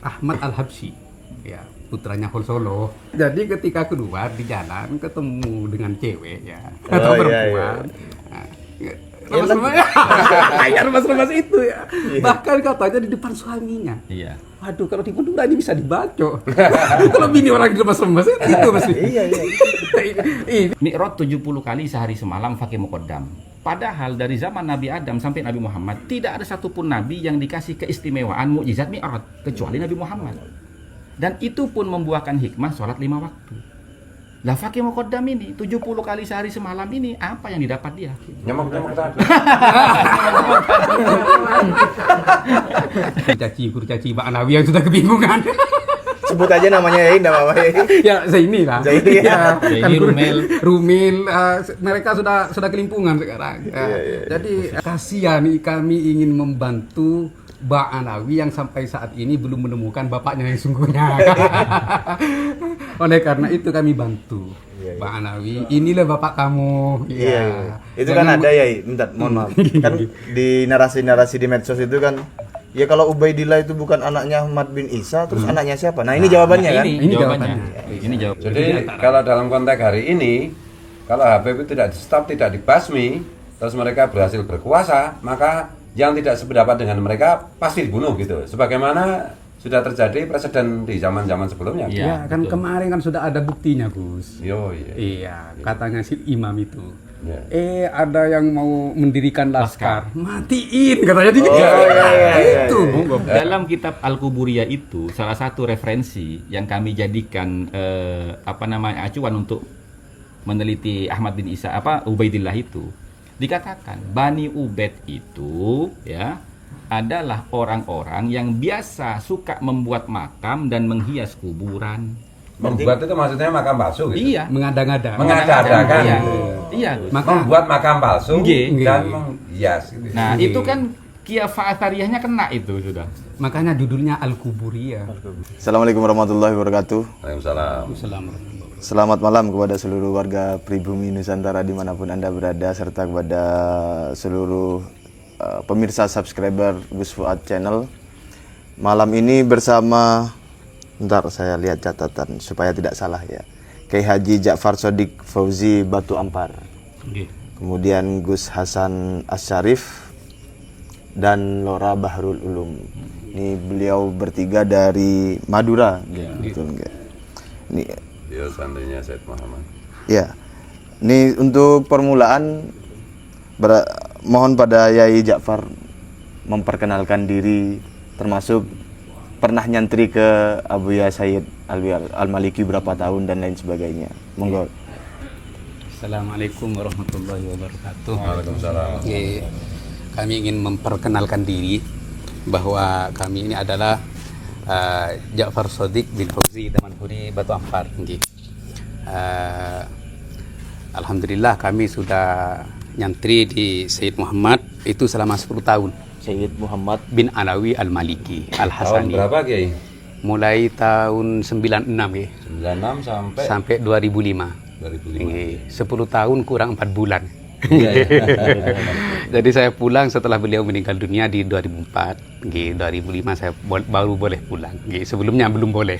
Ahmad Al-Habsyi, ya putranya Khul Solo. Jadi ketika keluar di jalan ketemu dengan cewek ya atau perempuan. Remas-remas ya, remas-remas itu ya. Bahkan katanya di depan suaminya. Iya. Waduh, kalau di Madura ini bisa dibacok. Kalau bini orang di remas-remas itu masih. Iya. Mi'raj 70 kali sehari semalam pakai muqaddam. Padahal dari zaman Nabi Adam sampai Nabi Muhammad tidak ada satupun nabi yang dikasih keistimewaan mukjizat Mi'raj kecuali Nabi Muhammad. Dan itu pun membuahkan hikmah sholat 5 waktu. Lah pakai muqaddam ini 70 kali sehari semalam ini apa yang didapat dia? Nyamuk tadi. Kurcaci Mbak Alawi yang sudah kebingungan. Sebut aja namanya ya, enggak apa-apa ya. Ya Zaini lah. Zaini, ya. Zaini, Rumil, mereka sudah kelimpungan sekarang. Jadi kasihan kami ingin membantu Mbak Alawi yang sampai saat ini belum menemukan bapaknya yang sungguhnya. Oleh karena itu kami bantu Mbak Alawi. Inilah bapak kamu. Iya. Itu kan ada ya, bentar, mohon maaf. Kan di narasi-narasi di medsos itu kan, ya kalau Ubaidillah itu bukan anaknya Ahmad bin Isa, terus anaknya siapa? Nah, ini jawabannya kan? Ini jawabannya. Ini jawabannya. Jadi kalau dalam konteks hari ini, kalau Habib itu tidak di stop, tidak dibasmi, terus mereka berhasil berkuasa, maka yang tidak sependapat dengan mereka pasti dibunuh gitu. Sebagaimana sudah terjadi presiden di zaman-zaman sebelumnya. Iya, kan betul. Kemarin kan sudah ada buktinya, Gus. Iya, katanya si imam itu. Ya. Ada yang mau mendirikan laskar. Matiin katanya di itu. Dalam kitab Al-Quburiyah itu salah satu referensi yang kami jadikan acuan untuk meneliti Ahmad bin Isa Ubaidillah itu. Dikatakan Bani Ubaid itu ya adalah orang-orang yang biasa suka membuat makam dan menghias kuburan. Membuat itu maksudnya makam palsu gitu? Iya. Mengada-ngada. Mengada-adakan. Iya. Membuat makam palsu dan menghias. Gitu. Nah itu kan Kiafah Athariyahnya kena itu sudah. Makanya judulnya Al-Quburiyah. Assalamualaikum warahmatullahi wabarakatuh. Waalaikumsalam. Selamat malam kepada seluruh warga pribumi Nusantara dimanapun Anda berada, serta kepada seluruh pemirsa subscriber Gus Fuad Channel. Malam ini bersama, bentar saya lihat catatan supaya tidak salah ya, Kiai Haji Ja'far Shodiq Fauzi Batu Ampar, kemudian Gus Hasan Asyarif dan Lora Bahrul Ulum. Ini beliau bertiga dari Madura, betul nggak? Ini Ya, santrinya Said Muhammad. ya, ini untuk permulaan mohon pada Yai Ja'far memperkenalkan diri, termasuk pernah nyantri ke Abuya Sayyid Al-Maliki berapa tahun dan lain sebagainya. Monggo. Assalamualaikum warahmatullahi wabarakatuh. Waalaikumsalam. Kami ingin memperkenalkan diri bahwa kami ini adalah Ja'far Shodiq bin Fauzi Damanhuri Batu Ampar. Alhamdulillah kami sudah nyantri di Sayyid Muhammad itu selama 10 tahun. Sayyid Muhammad bin Alawi Al-Maliki Al-Hasani. Tahun berapa, Kiai? Mulai tahun 96 ya. 96 sampai 2005. 10 tahun kurang 4 bulan. Jadi saya pulang setelah beliau meninggal dunia di 2004. 2005 saya baru boleh pulang. Sebelumnya belum boleh.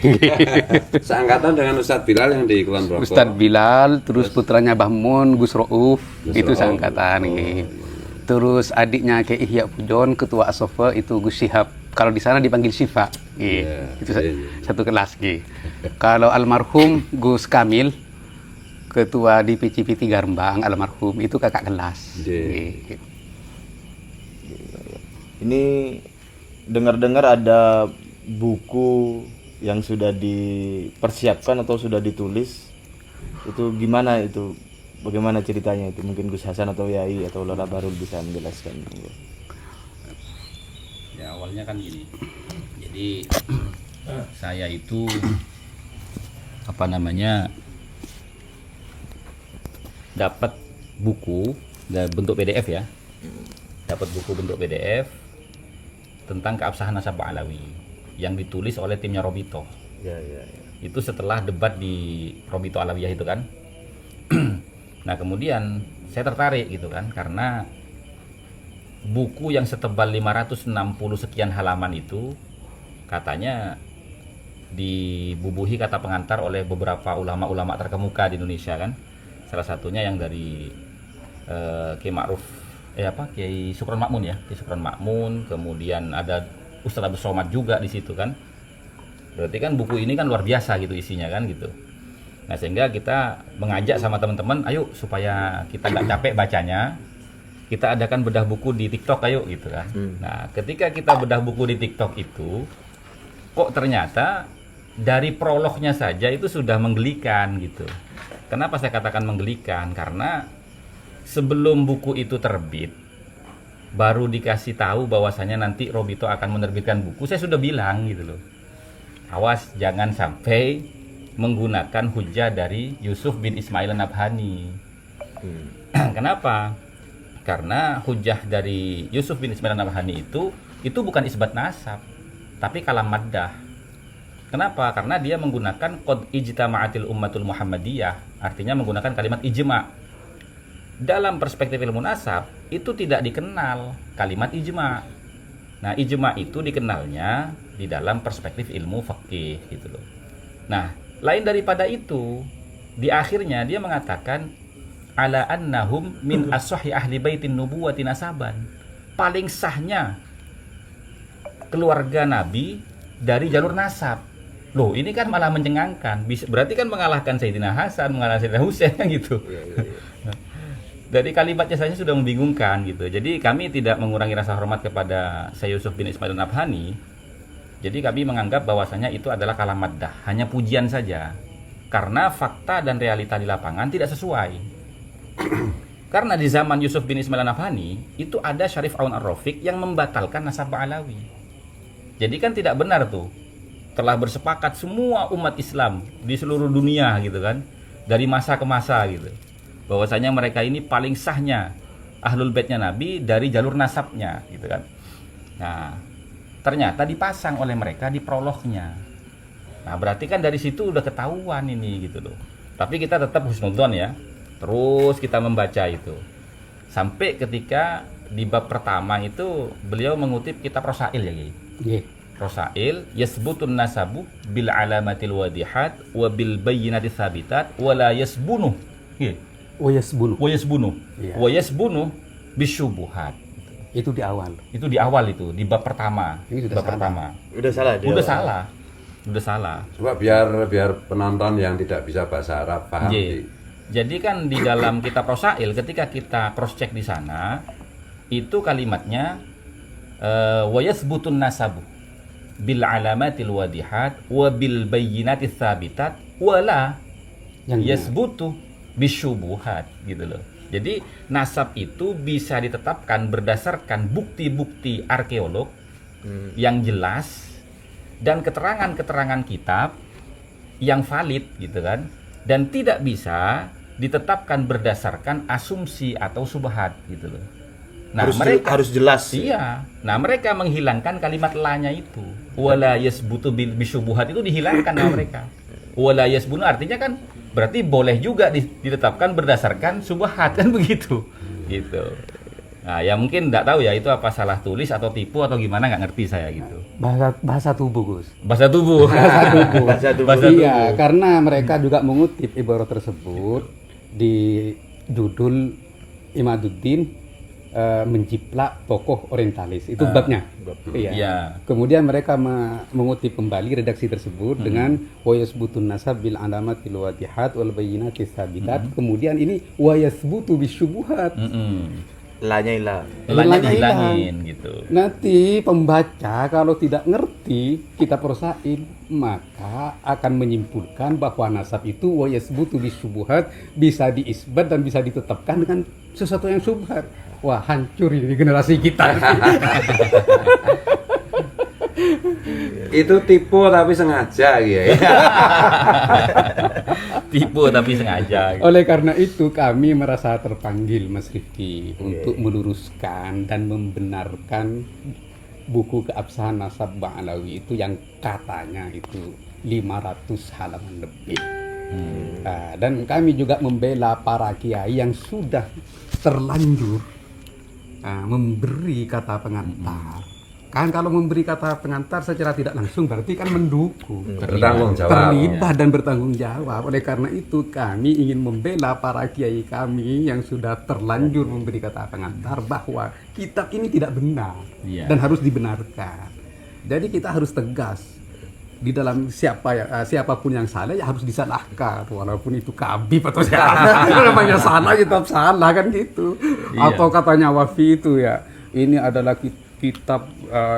Seangkatan dengan Ustadz Bilal yang di Kulon Progo. Ustadz Bilal, terus putranya Bahmun, Gus Rauf, itu seangkatan. Terus adiknya Kiai Ihya Pujon, ketua Asofa itu Gus Syihab. Kalau di sana dipanggil Syifa. Itu satu kelas. Kalau almarhum Gus Kamil, ketua di PCP 3 Rembang, almarhum itu kakak kelas. Ini dengar-dengar ada buku yang sudah dipersiapkan atau sudah ditulis. Itu gimana itu? Bagaimana ceritanya itu? Mungkin Gus Hasan atau Yai atau Lora Barul bisa menjelaskan. Ya awalnya kan gini. Jadi saya itu dapat buku bentuk PDF ya. Dapat buku bentuk PDF tentang keabsahan nasab Alawi yang ditulis oleh timnya Robito. Itu setelah debat di Robito Alawiyah itu kan. Nah kemudian saya tertarik gitu kan, karena buku yang setebal 560 sekian halaman itu katanya dibubuhi kata pengantar oleh beberapa ulama-ulama terkemuka di Indonesia kan. Salah satunya yang dari Kiai Ma'ruf Kiai Sukron Makmun ya, Kiai Sukron Makmun, kemudian ada Ustaz Abdul Somad juga di situ kan. Berarti kan buku ini kan luar biasa gitu isinya kan gitu. Nah, sehingga kita mengajak sama teman-teman, ayo supaya kita nggak capek bacanya, kita adakan bedah buku di TikTok ayo gitu kan. Nah, ketika kita bedah buku di TikTok itu, kok ternyata dari prolognya saja itu sudah menggelikan gitu. Kenapa saya katakan menggelikan? Karena sebelum buku itu terbit, baru dikasih tahu bahwasanya nanti Robito akan menerbitkan buku, saya sudah bilang gitu loh. Awas jangan sampai menggunakan hujah dari Yusuf bin Ismail An-Nabhani. Kenapa? Karena hujah dari Yusuf bin Ismail An-Nabhani itu bukan isbat nasab, tapi kalam maddah. Kenapa? Karena dia menggunakan qad ijtama'atil ummatul Muhammadiyah, artinya menggunakan kalimat ijma'. Dalam perspektif ilmu nasab itu tidak dikenal kalimat ijma'. Nah, ijma' itu dikenalnya di dalam perspektif ilmu fikih gitu loh. Nah, lain daripada itu, di akhirnya dia mengatakan ala annahum min as-sahih ahli baitin nubuwati nasaban. Paling sahnya keluarga Nabi dari jalur nasab. Loh, ini kan malah mencengangkan. Berarti kan mengalahkan Sayyidina Hasan, mengalahkan Sayyidina Husain gitu. Dari kalimatnya saja sudah membingungkan gitu. Jadi kami tidak mengurangi rasa hormat kepada Syekh Yusuf bin Ismail An-Nabhani. Jadi kami menganggap bahwasanya itu adalah kalam maddah, hanya pujian saja. Karena fakta dan realita di lapangan tidak sesuai. Karena di zaman Yusuf bin Ismail An-Nabhani itu ada Syarif Aun Ar-Rafiq yang membatalkan nasab Ba'alawi. Jadi kan tidak benar tuh. Telah bersepakat semua umat Islam di seluruh dunia gitu kan, dari masa ke masa gitu, bahwasanya mereka ini paling sahnya ahlul baitnya Nabi dari jalur nasabnya gitu kan. Nah, ternyata dipasang oleh mereka di prolognya. Nah, berarti kan dari situ udah ketahuan ini gitu loh. Tapi kita tetap husnudzon ya. Terus kita membaca itu. Sampai ketika di bab pertama itu beliau mengutip kitab Rosail ya, Kiai. Nggih. Rosail yasbutun nasabu bil alamatil wadihat wa bil bayyinati tsabitat wa la yasbunu. Nggih. Wa yasbunu. Wa yasbunu. Iya. Wa yasbunu bisyubuhat. Itu di awal. Itu di awal itu, di bab pertama. Ini sudah bab salah. pertama. Udah salah dia. Udah salah. Coba biar penonton yang tidak bisa bahasa Arab paham. Jadi kan di dalam kitab Rosail ketika kita cross check di sana itu kalimatnya wa yasbutun nasabu bil alamatil wadihat wa bil bayyinati tsabitat wala yasbutu bisyubuhat gitu loh. Jadi nasab itu bisa ditetapkan berdasarkan bukti-bukti arkeolog yang jelas dan keterangan-keterangan kitab yang valid gitu kan, dan tidak bisa ditetapkan berdasarkan asumsi atau subhat gitu loh. Nah, harus jelas. Iya. Nah, mereka menghilangkan kalimat la-nya itu. Wala yasbutu bisyubuhat itu dihilangkan sama mereka. Wala yasbunu artinya kan berarti boleh juga ditetapkan berdasarkan subhat kan begitu. Gitu. Nah, ya mungkin enggak tahu ya itu apa salah tulis atau tipu atau gimana, nggak ngerti saya gitu. Bahasa tubuh, Gus. Bahasa tubuh. Bahasa tubuh. Iya, karena mereka juga mengutip ibarat tersebut di judul Imaduddin menjiplak tokoh orientalis. Itu babnya. Iya. Iya. Kemudian mereka mengutip kembali redaksi tersebut dengan wa yasbutun nasab bil alamatil wadihat wal bayyinati tsabitat. Kemudian ini wa yasbutu bisyubuhat. Lanya hilang. Lanya dihilangin gitu. Nanti pembaca kalau tidak ngerti kitab Rosail maka akan menyimpulkan bahwa nasab itu wa yasbutu bisyubuhat bisa diisbat dan bisa ditetapkan dengan sesuatu yang subhat. Wah, hancur ini generasi kita. Itu tipu tapi sengaja ya. Tipu tapi sengaja. Gitu. Oleh karena itu kami merasa terpanggil Mas Rifki untuk meluruskan dan membenarkan buku keabsahan nasab Ba'alawi itu yang katanya itu 500 halaman lebih. Nah, dan kami juga membela para kiai yang sudah terlanjur memberi kata pengantar Kan kalau memberi kata pengantar secara tidak langsung berarti kan mendukung, Bertanggung jawab. terlibat dan bertanggung jawab. Oleh karena itu kami ingin membela para kiai kami yang sudah terlanjur memberi kata pengantar bahwa kitab ini tidak benar Iya. dan harus dibenarkan. Jadi kita harus tegas di dalam siapapun yang salah ya harus disalahkan, walaupun itu kabib atau siapa. Namanya salah ya tetap salah kan gitu. Iya. Atau katanya Wafi itu ya, ini adalah kitab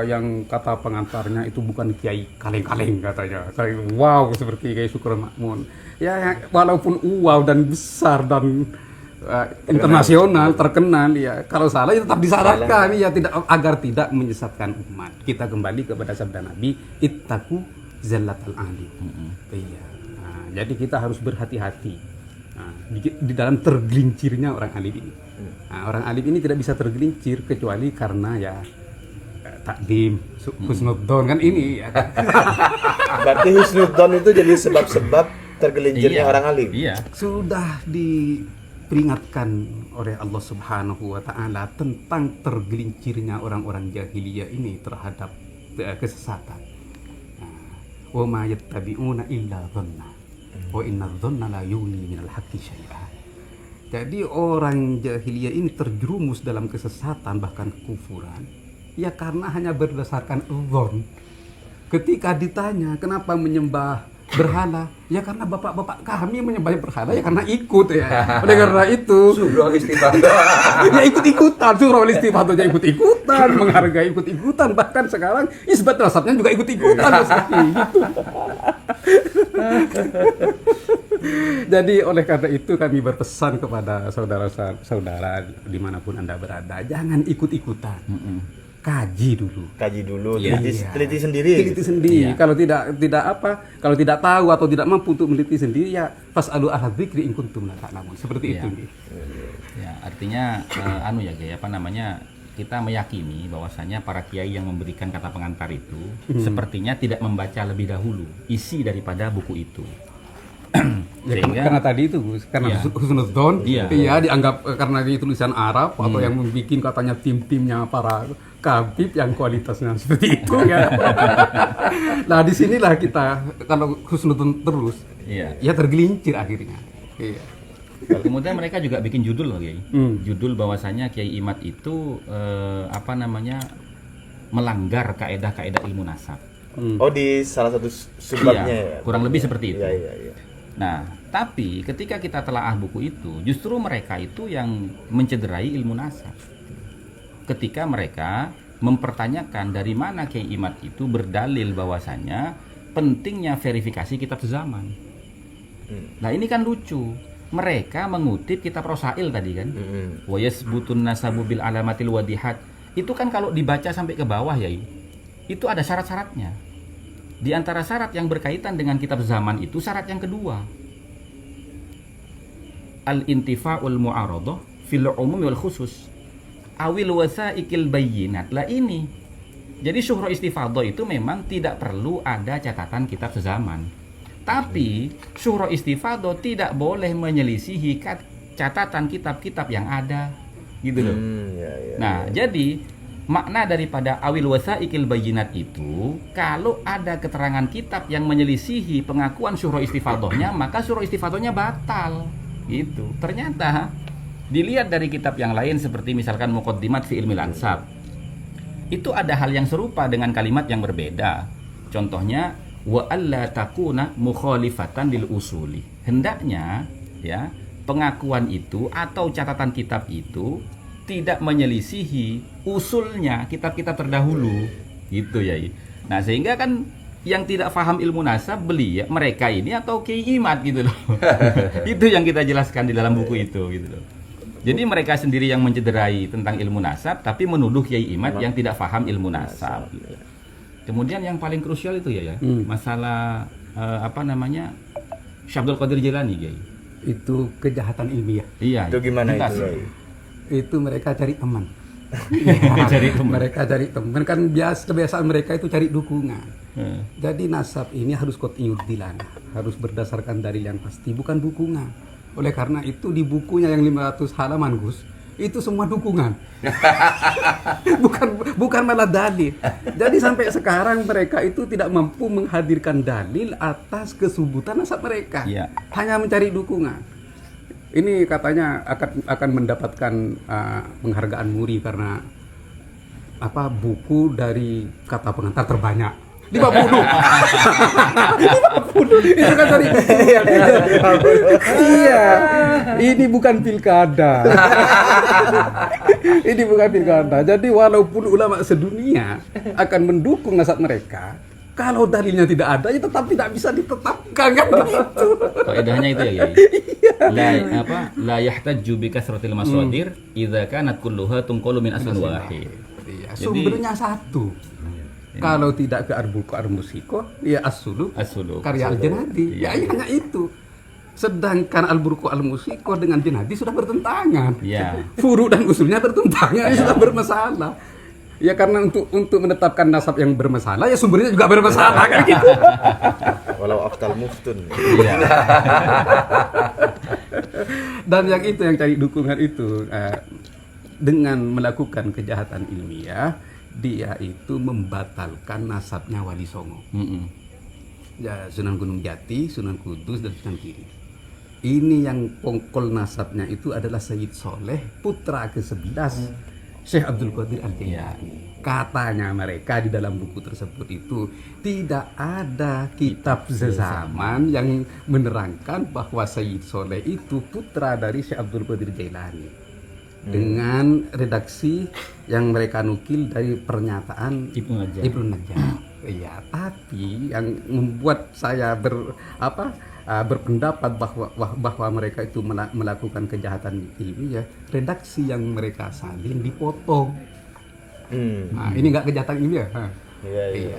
yang kata pengantarnya itu bukan kiai kaleng-kaleng katanya. Wow, seperti Kiai Syukron Makmun. Ya, walaupun wow dan besar dan internasional terkenal ya, kalau salah ya tetap disalahkan ya, tidak agar tidak menyesatkan umat. Kita kembali kepada sabda Nabi, ittaqu zallatal alim. Iya. Nah, jadi kita harus berhati-hati di dalam tergelincirnya orang alim ini. Nah, orang alim ini tidak bisa tergelincir kecuali karena ya takdim, husnudzon kan ini ya. Berarti husnudzon itu jadi sebab-sebab tergelincirnya orang alim. Iya. Sudah diperingatkan oleh Allah Subhanahu wa taala tentang tergelincirnya orang-orang jahiliyah ini terhadap kesesatan. Wa ma yattabi'una illa dhanna wa inna dhanna la yughni minal haqqi syai'a. Jadi orang jahiliyah ini terjerumus dalam kesesatan bahkan kekufuran ya karena hanya berdasarkan dzon. Ketika ditanya kenapa menyembah berhala, ya karena bapak-bapak kami menyembah berhala ya karena ikut ya. Oleh karena itu Surah istighfar. ya ikut-ikutan, surah istighfar ya ikut-ikutan, menghargai ikut-ikutan, bahkan sekarang isbat rasatnya juga ikut-ikutan seperti gitu. Jadi oleh karena itu kami berpesan kepada saudara-saudara dimanapun Anda berada, jangan ikut-ikutan. Kaji dulu, Iya. teliti sendiri. Teliti sendiri. Iya. Kalau kalau tidak tahu atau tidak mampu untuk meneliti sendiri ya fasalu ahla dzikri in kuntum la ta'lamun. Seperti Iya. itu. Ya, artinya kita meyakini bahwasanya para kiai yang memberikan kata pengantar itu sepertinya tidak membaca lebih dahulu isi daripada buku itu. Ya, Sehingga karena tadi itu Gus, karena Iya. husnudzon, Iya. dianggap karena di tulisan Arab atau yang membuat katanya tim-timnya para kabib yang kualitasnya seperti itu ya. Nah disinilah kita kalau husnudzon terus, iya. ya tergelincir akhirnya. Iya. Kemudian mereka juga bikin judul loh, Kiai. Judul bahwasanya Kiai Imad itu melanggar kaedah-kaedah ilmu nasab. Oh, di salah satu subbabnya Iya, ya. kurang lebih seperti itu. Iya. Nah, tapi ketika kita telaah buku itu, justru mereka itu yang mencederai ilmu nasab. Ketika mereka mempertanyakan dari mana Kiai Imad itu berdalil bahwasanya pentingnya verifikasi kitab sezaman. Nah, ini kan lucu. Mereka mengutip kitab Rosail tadi kan. Wa yasbutun nasabu bil alamatil wadihat. Itu kan kalau dibaca sampai ke bawah ya, itu ada syarat-syaratnya. Di antara syarat yang berkaitan dengan kitab zaman itu syarat yang kedua. Al-intifa'ul mu'aradah fil umum wal khusus. Awil wasaikil bayyinat. Lah ini. Jadi syuhra istifadah itu memang tidak perlu ada catatan kitab sezaman. Tapi syuhra istifadah tidak boleh menyelisihi catatan kitab-kitab yang ada. Gitu loh. Nah, jadi makna daripada awil wasaikil bayyinat itu, kalau ada keterangan kitab yang menyelisihi pengakuan syuhra istifadahnya, maka syuhra istifadahnya batal. Gitu. Ternyata dilihat dari kitab yang lain seperti misalkan Muqaddimat fi Ilmil Ansab. Itu ada hal yang serupa dengan kalimat yang berbeda. Contohnya wa alla takuna mukhalifatan lil usuli. Hendaknya ya, pengakuan itu atau catatan kitab itu tidak menyelisihi usulnya kitab-kitab terdahulu gitu ya. Nah, sehingga kan yang tidak paham ilmu nasab mereka ini atau Kiai Imad gitu loh. Itu yang kita jelaskan di dalam buku itu gitu loh. Jadi mereka sendiri yang mencederai tentang ilmu nasab tapi menuduh Kiai Imad yang tidak paham ilmu nasab gitu. Kemudian yang paling krusial itu ya masalah Syekh Abdul Qadir Jilani, Kiai. Itu kejahatan ilmiah. Iya. Itu gimana jelas. itu? Itu mereka cari teman. Cari teman. Mereka cari teman kan kebiasaan mereka itu cari dukungan. Jadi nasab ini harus qat'iyud dilalah, harus berdasarkan dalil yang pasti, bukan dukungan. Oleh karena itu di bukunya yang 500 halaman Gus, itu semua dukungan. bukan malah dalil. Jadi sampai sekarang mereka itu tidak mampu menghadirkan dalil atas kesubutan nasab mereka. Iya. Hanya mencari dukungan. Ini katanya akan mendapatkan penghargaan Muri karena buku dari kata pengantar terbanyak. 50. 50. Itu kan tadi. Iya. Ini bukan pilkada. Ini bukan pilkada. Jadi walaupun ulama sedunia akan mendukung nasab mereka, kalau dalilnya tidak ada, ya tetap tidak bisa ditetapkan kan begitu. Kaidahnya itu ya, Kiai. La yahtaju bi kasratil masadir idza kanat kulluha tunqalu min aslin wahid. Iya, sumbernya satu. Kalau tidak ke Al-Burqa Al-Musiko, ya As-Suluk, karya Al-Janadi. Ya hanya itu. Sedangkan Al-Burqa Al-Musiko dengan Janadi sudah bertentangan. Ya. Furu dan usulnya bertentangan, sudah bermasalah. Ya karena untuk menetapkan nasab yang bermasalah, ya sumbernya juga bermasalah kan gitu. Walau aftal muftun. Iya. Dan yang cari dukungan itu dengan melakukan kejahatan ilmiah, dia itu membatalkan nasabnya Wali Songo. Ya, Sunan Gunung Jati, Sunan Kudus, dan Sunan Kiri. Ini yang pongkol nasabnya itu adalah Sayyid Soleh, putra ke-11 Syekh Abdul Qadir Al-Jailani. Katanya mereka di dalam buku tersebut itu tidak ada kitab sezaman yang menerangkan bahwa Sayyid Soleh itu putra dari Syekh Abdul Qadir Jailani. Dengan redaksi yang mereka nukil dari pernyataan Ibnu Najjar. Iya, tapi yang membuat saya berpendapat bahwa mereka itu melakukan kejahatan ilmiah, redaksi yang mereka salin dipotong. Nah, ini nggak kejahatan ilmiah. Iya.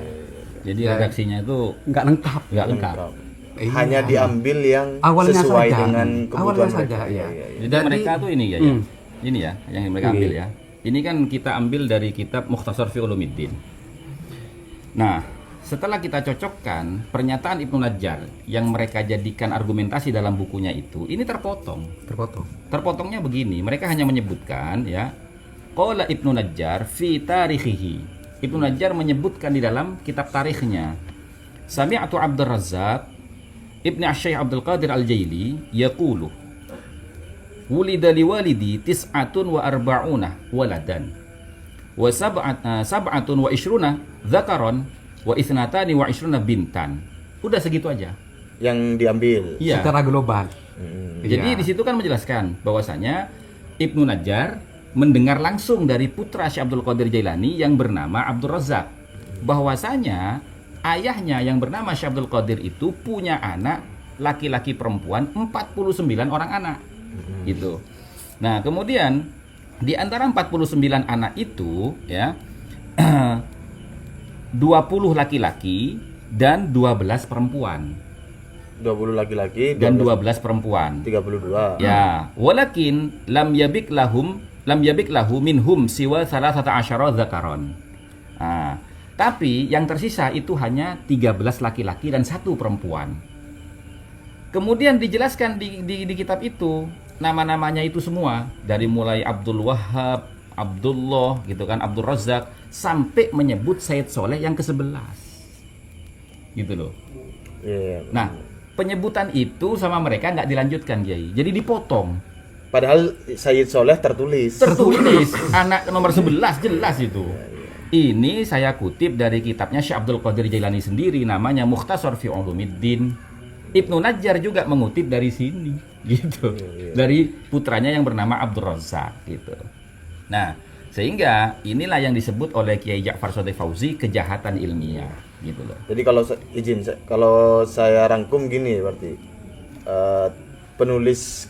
Jadi redaksinya itu nggak lengkap. Hanya diambil yang awalnya sesuai saja. dengan kebutuhan Awalnya saja, mereka. iya. Jadi mereka tuh ini ya. Ini ya yang mereka ambil ya. Ini kan kita ambil dari kitab Mukhtasar fi Ulumiddin. Nah, setelah kita cocokkan pernyataan Ibnu Najjar yang mereka jadikan argumentasi dalam bukunya itu, ini terpotong. Terpotongnya begini, mereka hanya menyebutkan ya, qala Ibnu Najjar fi tarikhihi. Ibnu Najjar menyebutkan di dalam kitab tarikhnya. Sami'atu Abdur Razzaq Ibnu Syekh Abdul Qadir Al-Jaili yaqulu wulida liwalidi tis'atun wa arba'una waladan wa sab'atun wa ishruna dzakaron wa ithnatani wa ishruna bintan. Udah segitu aja yang diambil secara global. Jadi di situ kan menjelaskan bahwasanya Ibnu Najjar mendengar langsung dari putra Syekh Abdul Qadir Jailani yang bernama Abdur Razzaq bahwasanya ayahnya yang bernama Syekh Abdul Qadir itu punya anak laki-laki perempuan 49 orang anak. Gitu. Nah, kemudian di antara 49 anak itu ya 20 laki-laki dan 12 perempuan. 20 laki-laki dan 12 perempuan. 32. Ya, walakin lam yabik lahu minhum siwa 13 dzakaron. Nah, tapi yang tersisa itu hanya 13 laki-laki dan 1 perempuan. Kemudian dijelaskan di kitab itu nama-namanya itu semua dari mulai Abdul Wahhab, Abdullah gitu kan, Abdul Razzaq sampai menyebut Sayyid Soleh yang ke-11. Gitu loh. Nah, penyebutan itu sama mereka nggak dilanjutkan, Kiai. Jadi dipotong. Padahal Sayyid Soleh tertulis anak nomor 11 jelas itu. Ini saya kutip dari kitabnya Syekh Abdul Qadir Jailani sendiri namanya Mukhtasar fi Ulumiddin. Ibnu Najjar juga mengutip dari sini gitu. Dari putranya yang bernama Abdur Razzaq gitu. Nah, sehingga inilah yang disebut oleh Kiai Ja'far Shadiq Fauzi kejahatan ilmiah gitu loh. Jadi kalau saya rangkum gini berarti penulis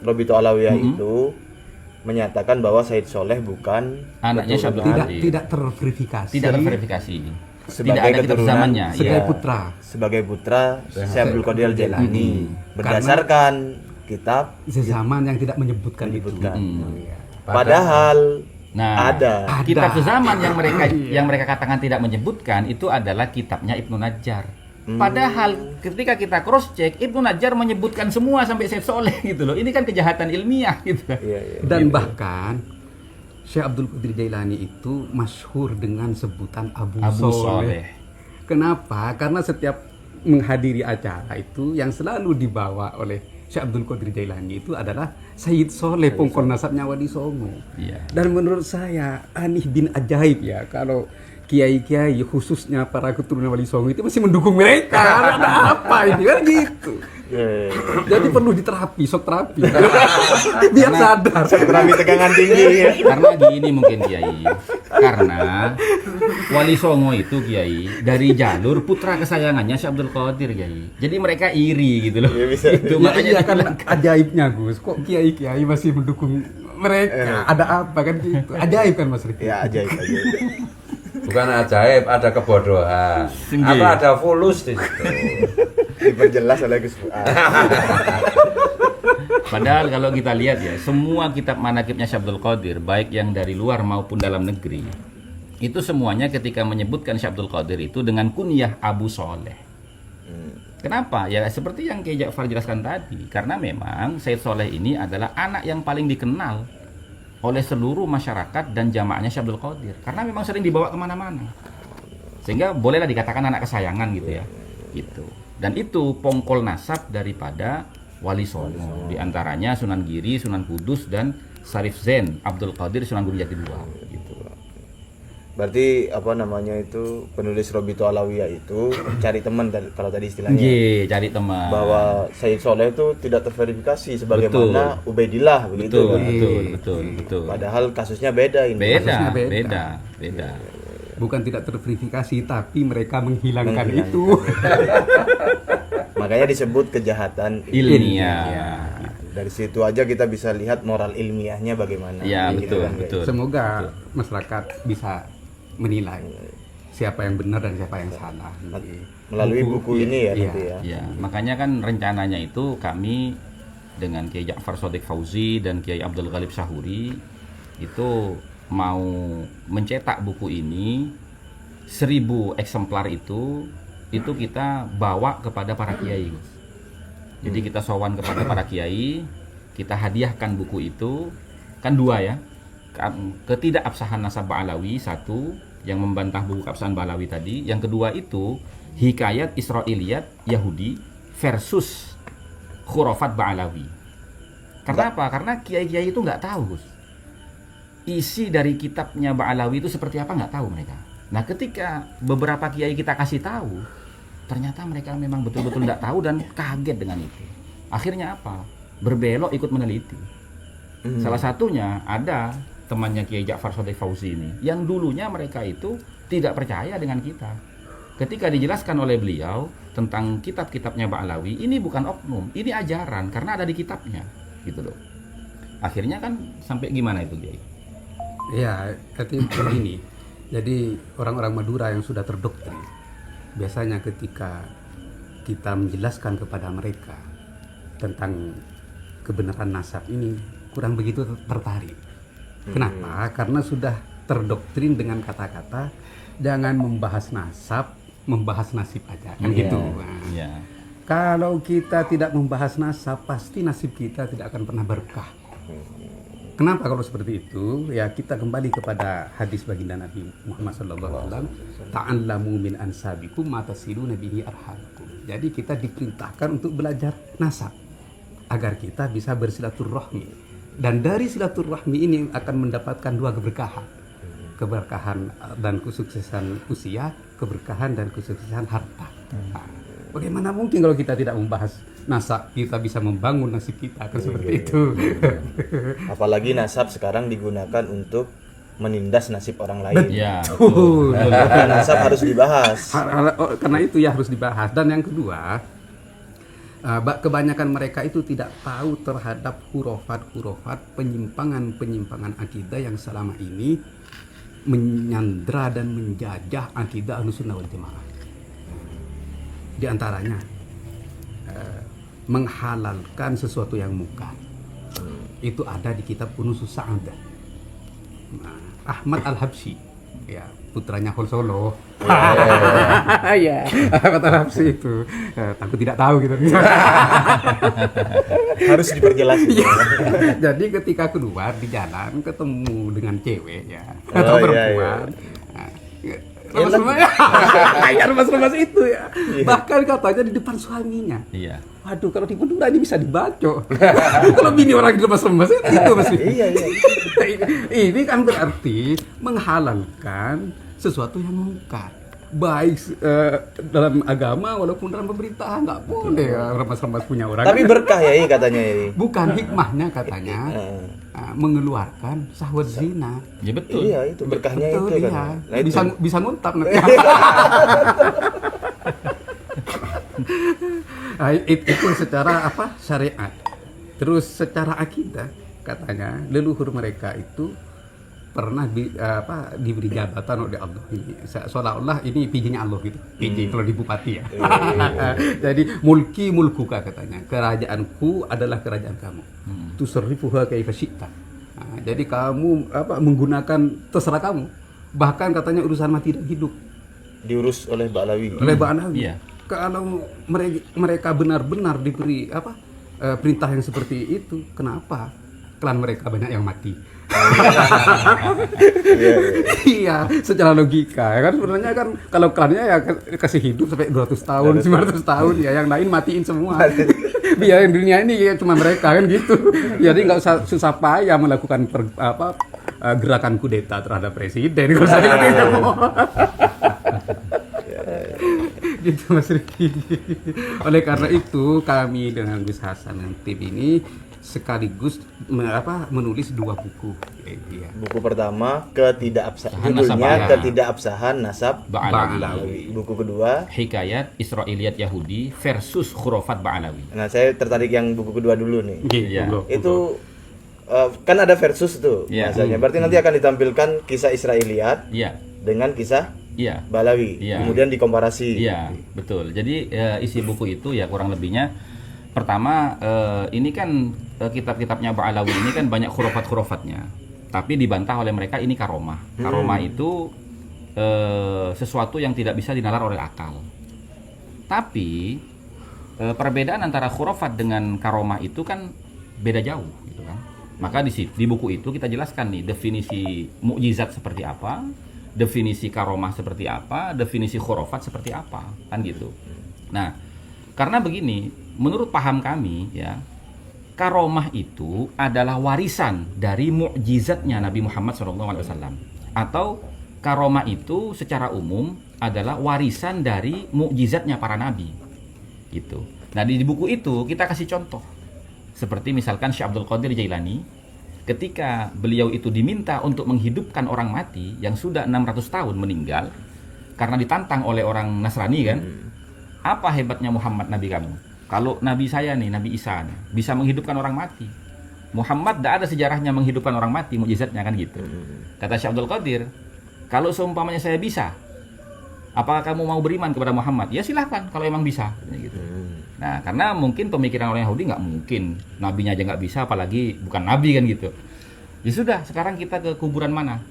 Robito Alawiyah itu menyatakan bahwa Sayyid Soleh bukan anaknya Syekh Abdul Qadir. Tidak terverifikasi. Tidak terverifikasi. Sebagai tidak ada kitab zamannya. Sebagai putra Syekh Abdul Qadir Jailani berdasarkan kitab sezaman yang tidak menyebutkan itu. Padahal ada kitab sezaman yang mereka katakan tidak menyebutkan itu adalah kitabnya Ibnu Najjar. Padahal ketika kita cross check, Ibnu Najjar menyebutkan semua sampai Syekh Soleh gitu loh. Ini kan kejahatan ilmiah gitu. Dan bahkan Syekh Abdul Qadir Jailani itu masyhur dengan sebutan Abu Abu Soleh. Soleh. Kenapa? Karena setiap menghadiri acara itu yang selalu dibawa oleh Syekh Abdul Qadir Jailani itu adalah Sayyid Soleh, pongkol nasabnya Wali Songo. Iya. Dan menurut saya aneh bin ajaib ya kalau kiai-kiai khususnya para keturunan Wali Songo itu masih mendukung mereka. Ada apa ini kan gitu. Jadi perlu diterapi, shock terapi. Biar sadar. Terapi tegangan tinggi ya. Karena gini mungkin Kiai. Karena Wali Songo itu Kiai dari jalur putra kesayangannya Syekh Abdul Qadir Kiai. Jadi mereka iri gitu loh. Iya, bisa. Itu Ya, makanya iya kan dibilang ajaibnya Gus. Kok kiai-kiai masih mendukung mereka? Ada apa kan gitu? Ajaib kan Mas Rifki? Ya ajaib. Bukan ajaib, ada kebodohan. Tinggi. Atau ada fulus di situ. Diperjelas oleh Gus Fuad. Padahal kalau kita lihat ya, semua kitab manakibnya Syekh Abdul Qadir, baik yang dari luar maupun dalam negeri, itu semuanya ketika menyebutkan Syekh Abdul Qadir itu dengan kunyah Abu Soleh. Kenapa? Ya seperti yang Kiai Ja'far jelaskan tadi, karena memang Sayyid Soleh ini adalah anak yang paling dikenal oleh seluruh masyarakat dan jamaahnya Syekh Abdul Qadir, karena memang sering dibawa kemana-mana, sehingga bolehlah dikatakan anak kesayangan gitu ya, gitu. Dan itu pongkol nasab daripada Wali Songo, diantaranya Sunan Giri, Sunan Kudus, dan Syarif Zain Abdul Qadir Sunan Gunung Jati II. Gitu. Berarti apa namanya itu penulis Robito Alawiyah itu cari teman kalau tadi istilahnya. Iya, cari teman. Bahwa Sayyid Soleh itu tidak terverifikasi sebagaimana Ubaidillah begitu Betul, kan. betul. Padahal kasusnya beda ini. Beda, Kasusnya beda. Bukan tidak terverifikasi, tapi mereka menghilangkan Menghilangkan. itu. Makanya disebut kejahatan Ilmiah. Dari situ aja kita bisa lihat moral ilmiahnya bagaimana. Ya, Gitu betul, kan, guys. betul. Semoga masyarakat bisa menilai siapa yang benar dan siapa yang salah. Melalui buku ini ya iya. nanti ya. Ya, makanya kan rencananya itu kami dengan Kiai Ja'far Shadiq Fauzi dan Kiai Abdul Ghalib Syahuri itu mau mencetak buku ini 1000 eksemplar itu kita bawa kepada para kiai. Jadi kita sowan kepada para kiai, kita hadiahkan buku itu, kan dua ya, ketidakabsahan nasab Ba'alawi satu yang membantah buku keabsahan Ba'alawi tadi, yang kedua itu hikayat Israiliyat Yahudi versus khurafat Ba'alawi. Karena apa? Karena kiai-kiai itu nggak tahu Gus. Isi dari kitabnya Ba'alawi itu seperti apa nggak tahu mereka. Nah ketika beberapa kiai kita kasih tahu, ternyata mereka memang betul-betul nggak tahu dan kaget dengan itu. Akhirnya apa? Berbelok ikut meneliti. Salah satunya ada temannya Kiai Ja'far Shadiq Fauzi ini, yang dulunya mereka itu tidak percaya dengan kita. Ketika dijelaskan oleh beliau tentang kitab-kitabnya Ba'alawi, ini bukan oknum, ini ajaran karena ada di kitabnya, gitu loh. Akhirnya kan sampai gimana itu Kiai? Ya, artinya begini. Jadi orang-orang Madura yang sudah terdoktrin, biasanya ketika kita menjelaskan kepada mereka tentang kebenaran nasab ini kurang begitu tertarik. Kenapa? Karena sudah terdoktrin dengan kata-kata jangan membahas nasab, membahas nasib aja kan gitu. Nah, Iya. kalau kita tidak membahas nasab, pasti nasib kita tidak akan pernah berkah. Kenapa kalau seperti itu? Ya kita kembali kepada hadis baginda Nabi Muhammad SAW. Ta'allamu min ansabikum ma tasiluna bihi arhamakum. Jadi kita diperintahkan untuk belajar nasab agar kita bisa bersilaturahmi. Dan dari silaturahmi ini akan mendapatkan dua keberkahan. Keberkahan dan kesuksesan usia, keberkahan dan kesuksesan harta. Nah, bagaimana mungkin kalau kita tidak membahas nasab, kita bisa membangun nasib kita kan seperti itu. Apalagi nasab sekarang digunakan untuk menindas nasib orang lain. Iya. Maka nasab harus dibahas. Karena itu ya harus dibahas. Dan yang kedua, kebanyakan mereka itu tidak tahu terhadap hurufat penyimpangan akidah yang selama ini menyandra dan menjajah akidah Ahlussunnah wal Jamaah. Di antaranya menghalalkan sesuatu yang munkar. Itu ada di kitab Kunuzus Sa'adah. Ahmad Al-Habsyi ya putranya Hol Solo. Iya, kata Rapsi itu. Takut tidak tahu gitu. Harus diperjelas. Jadi ketika keluar di jalan ketemu dengan cewek ya Oh, atau iya, perempuan. Remas-remas itu ya. Bahkan katanya di depan suaminya. Iya. Waduh, kalau di Madura ini bisa dibacok. Kalau bini orang di remas-remas itu masih. Iya. Ini kan berarti menghalalkan sesuatu yang mungkar. Baik dalam agama walaupun dalam pemerintahan nggak boleh ya, remas-remas punya orang. Tapi berkah ya ini katanya ini. Bukan hikmahnya katanya mengeluarkan syahwat zina. Ya betul. Iya, itu berkahnya Betul, itu iya. kan. Nah, itu. Bisa nguntab nanti. Nah, itu secara apa syariat. Terus secara akidah katanya leluhur mereka itu pernah diberi jabatan oleh Allah ini, seolah-olah ini PJ-nya Allah gitu, PJ kalau di bupati ya. Jadi mulkuka katanya, kerajaanku adalah kerajaan kamu. Tusarrifuha kaifa syi'ta. Nah, jadi kamu menggunakan terserah kamu. Bahkan katanya urusan mati dan hidup Diurus oleh Mbak Alawi. oleh Mbak Nabi. Iya. Kalau mereka benar-benar diberi perintah yang seperti itu, kenapa klan mereka banyak yang mati? Iya, secara logika ya kan sebenarnya kan kalau klannya ya kasih hidup sampai 200 tahun, 900 tahun ya, yang lain matiin semua. Biar yang dunia ini ya cuma mereka kan gitu. Jadi nggak usah susah payah melakukan gerakan kudeta terhadap presiden kalau saya gitu. Gitu Mas Riki. Oleh karena itu kami dengan Gus Hasan dan tim ini sekaligus menulis 2 buku. Iya. Buku pertama Ketidakabsahan, Nasab judulnya Ba'alawi. Ketidakabsahan Nasab Ba'alawi. Ba'alawi. Buku kedua, Hikayat Israiliyat Yahudi versus Khurafat Ba'alawi. nah saya tertarik yang buku kedua dulu nih. Iya. Itu kan ada versus tuh Iya. bahasanya. Berarti nanti akan ditampilkan kisah Israiliyat Iya. dengan kisah Iya. Ba'alawi. Iya. Kemudian dikomparasi. Iya, betul. Jadi isi buku itu ya kurang lebihnya pertama ini kan kitab-kitabnya Ba'alawi ini kan banyak khurafat-khurafatnya. Tapi dibantah oleh mereka ini karomah. Karomah itu sesuatu yang tidak bisa dinalar oleh akal. Tapi perbedaan antara khurafat dengan karomah itu kan beda jauh gitu kan. Maka di buku itu kita jelaskan nih definisi mukjizat seperti apa, definisi karomah seperti apa, definisi khurafat seperti apa, kan gitu. Nah, karena begini, menurut paham kami ya, karomah itu adalah warisan dari mukjizatnya Nabi Muhammad SAW, atau karomah itu secara umum adalah warisan dari mukjizatnya para nabi, gitu. Nah di buku itu kita kasih contoh, seperti misalkan Syekh Abdul Qadir Jailani, ketika beliau itu diminta untuk menghidupkan orang mati yang sudah 600 tahun meninggal karena ditantang oleh orang Nasrani kan, apa hebatnya Muhammad nabi kamu? Kalau nabi saya nih, Nabi Isa nih, bisa menghidupkan orang mati. Muhammad tidak ada sejarahnya menghidupkan orang mati, mukjizatnya kan gitu. Kata Syekh Abdul Qadir, kalau seumpamanya saya bisa, apakah kamu mau beriman kepada Muhammad? Ya silahkan kalau emang bisa. Gitu. Nah, karena mungkin pemikiran orang Yahudi nggak mungkin, nabinya aja nggak bisa, apalagi bukan nabi kan gitu. Ya sudah, sekarang kita ke kuburan mana?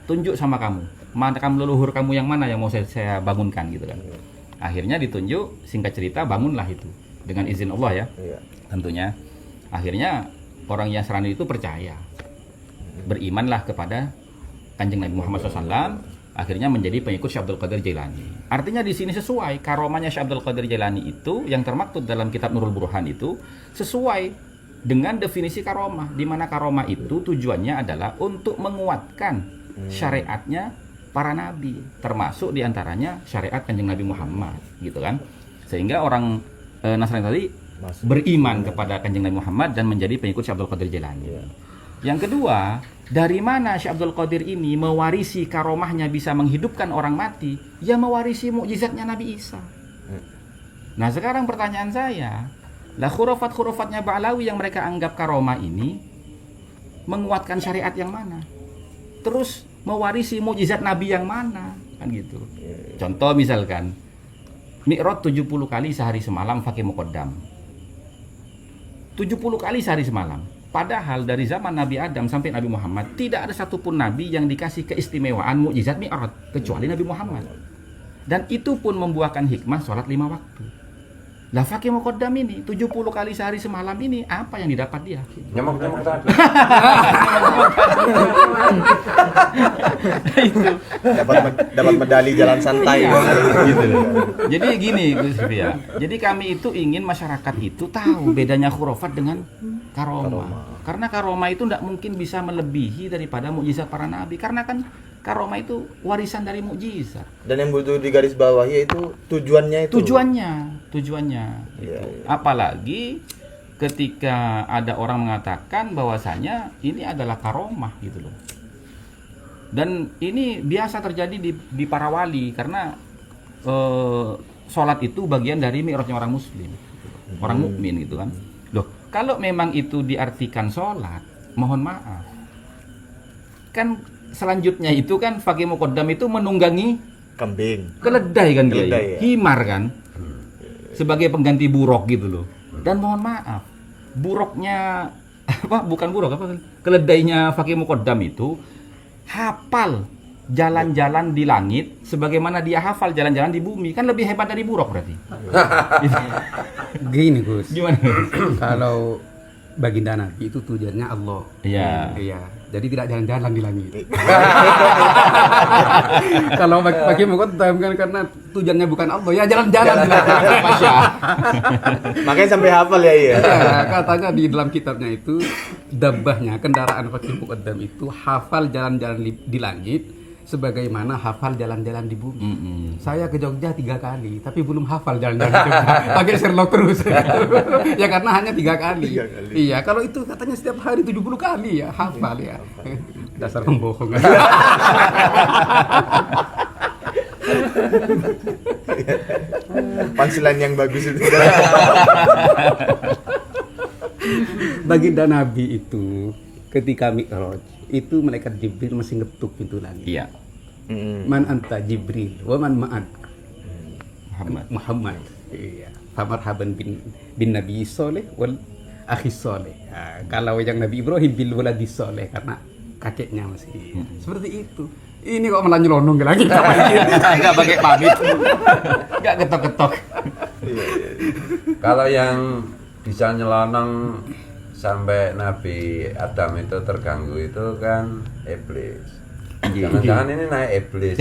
Tunjuk sama kamu, makam leluhur kamu yang mana yang mau saya bangunkan gitu kan. Akhirnya ditunjuk, singkat cerita bangunlah itu dengan izin Allah ya, tentunya. Akhirnya orang yang Nasrani itu percaya, berimanlah kepada Kanjeng Nabi Muhammad SAW, akhirnya menjadi pengikut Syekh Abdul Qadir Jailani. Artinya di sini sesuai karomahnya Syekh Abdul Qadir Jailani itu yang termaktub dalam kitab Nurul Burhan itu sesuai dengan definisi karomah, di mana karomah itu tujuannya adalah untuk menguatkan syariatnya para nabi, termasuk diantaranya syariat Kanjeng Nabi Muhammad, gitu kan. Sehingga orang Nasrani tadi beriman kepada Kanjeng Nabi Muhammad dan menjadi pengikut Syekh Abdul Qadir Jailani. Yang kedua, dari mana Syekh Abdul Qadir ini mewarisi karomahnya bisa menghidupkan orang mati? Ya mewarisi mukjizatnya Nabi Isa. Nah sekarang pertanyaan saya, lah khurafat-khurafatnya Ba'alawi yang mereka anggap karomah ini menguatkan syariat yang mana? Terus mewarisi mukjizat Nabi yang mana? Kan gitu. Contoh misalkan Mi'raj 70 kali sehari semalam pakai muqaddam. 70 kali sehari semalam. Padahal dari zaman Nabi Adam sampai Nabi Muhammad tidak ada satupun Nabi yang dikasih keistimewaan mukjizat mi'raj kecuali Nabi Muhammad. Dan itu pun membuahkan hikmah sholat 5 waktu. Lah Fakih Muqaddam ini 70 kali sehari semalam ini apa yang didapat dia? Nyamuk-nyamuk tadi. Itu. Dapat medali jalan santai gitu. Jadi gini Gus Fia. Jadi kami itu ingin masyarakat itu tahu bedanya khurafat dengan karomah. Karena karomah itu tidak mungkin bisa melebihi daripada mukjizat para nabi. Karena kan karomah itu warisan dari mukjizat. Dan yang butuh digarisbawahi itu tujuannya itu. Tujuannya. Iya, Gitu. Apalagi ketika ada orang mengatakan bahwasanya ini adalah karomah gitu loh. Dan ini biasa terjadi di para wali karena sholat itu bagian dari mi'rajnya orang muslim, orang mukmin gitu kan. Loh, kalau memang itu diartikan sholat, mohon maaf. Kan selanjutnya itu kan Fakih Muqaddam itu menunggangi Kambing. keledai kan Kiai? Keledai, ya. Himar kan? Sebagai pengganti buruk gitu loh. Dan mohon maaf, buruknya apa? Bukan buruk apa? Keledainya Fakih Muqaddam itu hafal jalan-jalan di langit sebagaimana dia hafal jalan-jalan di bumi. Kan lebih hebat dari buruk berarti. Gini Gus, Gimana? kalau baginda Nabi itu tujuannya Allah. Iya. Iya. Jadi tidak jalan-jalan di langit. Kalau bagi Muqaddam kan karena tujuannya bukan Allah, ya jalan-jalan di langit. Masya. Makanya sampai hafal ya iya. Ya, katanya di dalam kitabnya itu dabbahnya kendaraan Fakih Muqaddam itu hafal jalan-jalan di langit sebagaimana hafal jalan-jalan di bumi. Saya ke Jogja 3 kali, tapi belum hafal jalan-jalan di Jogja. Pakai Sherlock terus. Ya karena hanya 3 kali. Iya, kalau itu katanya setiap hari 70 kali ya hafal ya. Dasar pembohong. Punchline yang bagus itu. Baginda Nabi itu ketika Mi'raj itu malaikat Jibril masih ngetuk pintu langit. Iya. Man anta Jibril wa man ma'ad Muhammad. Muhammad. Iya. Famarhaban bin Nabi Soleh wal akhi Soleh. Nah, kalau yang Nabi Ibrahim bil waladi Soleh karena kakeknya masih. Seperti itu. Ini kok malah nyelonong lagi. Enggak pakai pamit. Enggak ketok-ketok. Kalau yang bisa nyelonong sampai Nabi Adam itu terganggu itu kan iblis. Jangan-jangan ini naik iblis.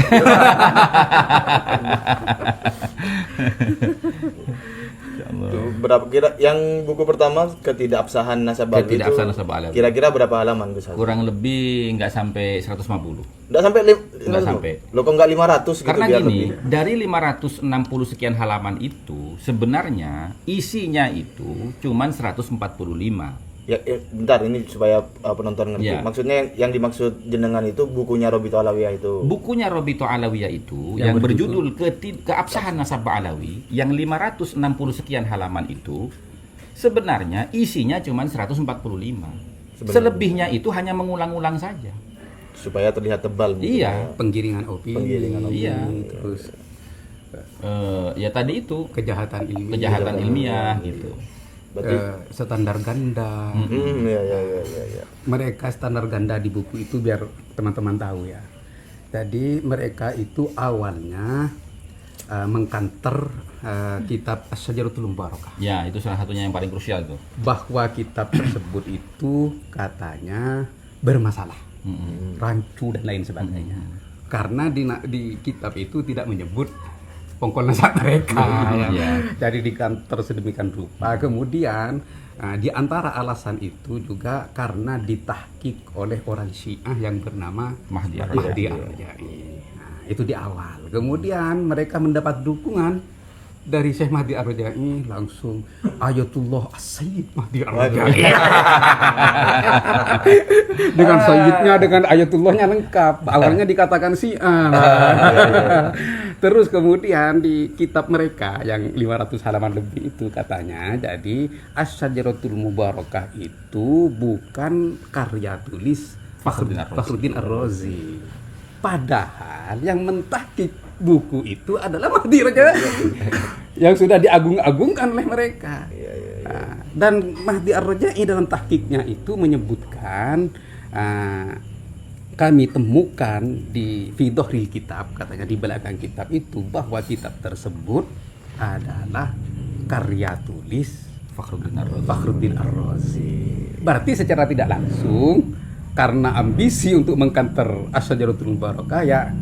Itu berapa kira yang buku pertama ketidakabsahan nasabah itu? Ketidakabsahan nasabah alawi. Kira-kira berapa halaman Gus? Kurang lebih nggak sampai 150. Enggak sampai Nggak sampai. Lo kok enggak 500 gitu Karena biar gini, lebih. dari 560 sekian halaman itu sebenarnya isinya itu cuman 145. Ya, bentar ini supaya penonton ngerti. Ya. Maksudnya yang dimaksud jenengan itu bukunya Robito Alawiyah itu. Bukunya Robito Alawiyah itu Yang yang berjudul Keabsahan Nasabah Alawi yang 560 sekian halaman itu sebenarnya isinya cuman 145. Selebihnya itu hanya mengulang-ulang saja. Supaya terlihat tebal mungkin Iya. ya. Penggiringan opini. Penggiringan opini. Iya. Terus Ya tadi itu kejahatan ilmiah. kejahatan ilmiah gitu. Berarti Standar ganda. ya. Mereka standar ganda di buku itu biar teman-teman tahu ya. Jadi mereka itu awalnya mengkanter kitab Asy-Syajaratul Mubarakah. Ya, itu salah satunya yang paling krusial tuh. Bahwa kitab tersebut itu katanya bermasalah, rancu dan lain sebagainya. Karena di kitab itu tidak menyebut pongkol nasab mereka. Ya. Jadi di kantor sedemikian rupa. Kemudian di antara alasan itu juga karena ditahkik oleh orang Syiah yang bernama Mahdi Mahdi Ar-Raja'i. Nah, itu di awal. Kemudian mereka mendapat dukungan dari Syekh Mahdi Ar-Raja'i langsung Ayatullah As-Sayyid Mahdi Ar-Raja'i. Dengan sayyidnya, dengan ayatullahnya lengkap. Awalnya dikatakan Syiah. Terus kemudian di kitab mereka yang 500 halaman lebih itu katanya, jadi Asy-Syajaratul Mubarakah itu bukan karya tulis Fakhruddin Ar-Razi. Padahal yang mentahqiq buku itu adalah Mahdi Ar-Raja'i yang sudah diagung-agungkan oleh mereka. Dan Mahdi Ar-Rajai dalam tahqiqnya itu menyebutkan, kami temukan di Fidhohril Kitab, katanya di belakang kitab itu, bahwa kitab tersebut adalah karya tulis Fakhruddin Ar-Razi. Berarti secara tidak langsung, karena ambisi untuk mengkanter Asy-Syajaratul Mubarakah, ya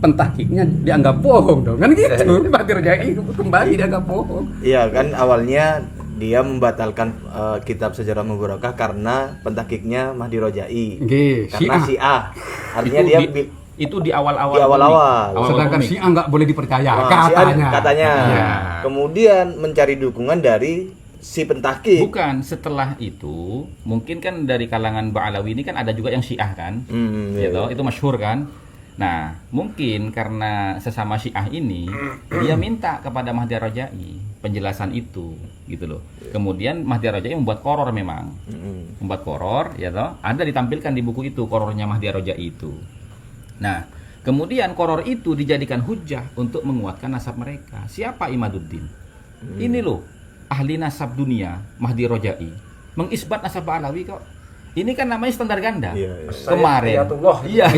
pentahkiknya dianggap bohong dong, kan gitu. Mahdi Ar-Rajai kembali dianggap bohong. Iya kan, awalnya dia membatalkan kitab Sejarah Mubarakah karena pentahkiknya Mahdi Rajai. Nggih, Karena Syiah. Artinya Itu dia itu di awal-awal. Di awal-awal. komik. Sedangkan komik. Syiah nggak boleh dipercaya, Syiah katanya. Iya. Kemudian mencari dukungan dari si pentahkik. Bukan, setelah itu mungkin kan dari kalangan Ba'alawi ini kan ada juga yang Syiah kan, Iya. gitu, itu masyhur kan. Nah, mungkin karena sesama Syiah ini dia minta kepada Mahdi Ar-Rajai penjelasan itu, gitu loh. Kemudian Mahdi Ar-Rajai membuat koror memang, membuat koror, ya toh, ada ditampilkan di buku itu korornya Mahdi Ar-Rajai itu. Nah, kemudian koror itu dijadikan hujah untuk menguatkan nasab mereka. Siapa Imaduddin? Ini loh, ahli nasab dunia, Mahdi Rajai, mengisbat nasab Ba'alawi kok. Ini kan namanya standar ganda. Iya, iya. Kemarin. Iya,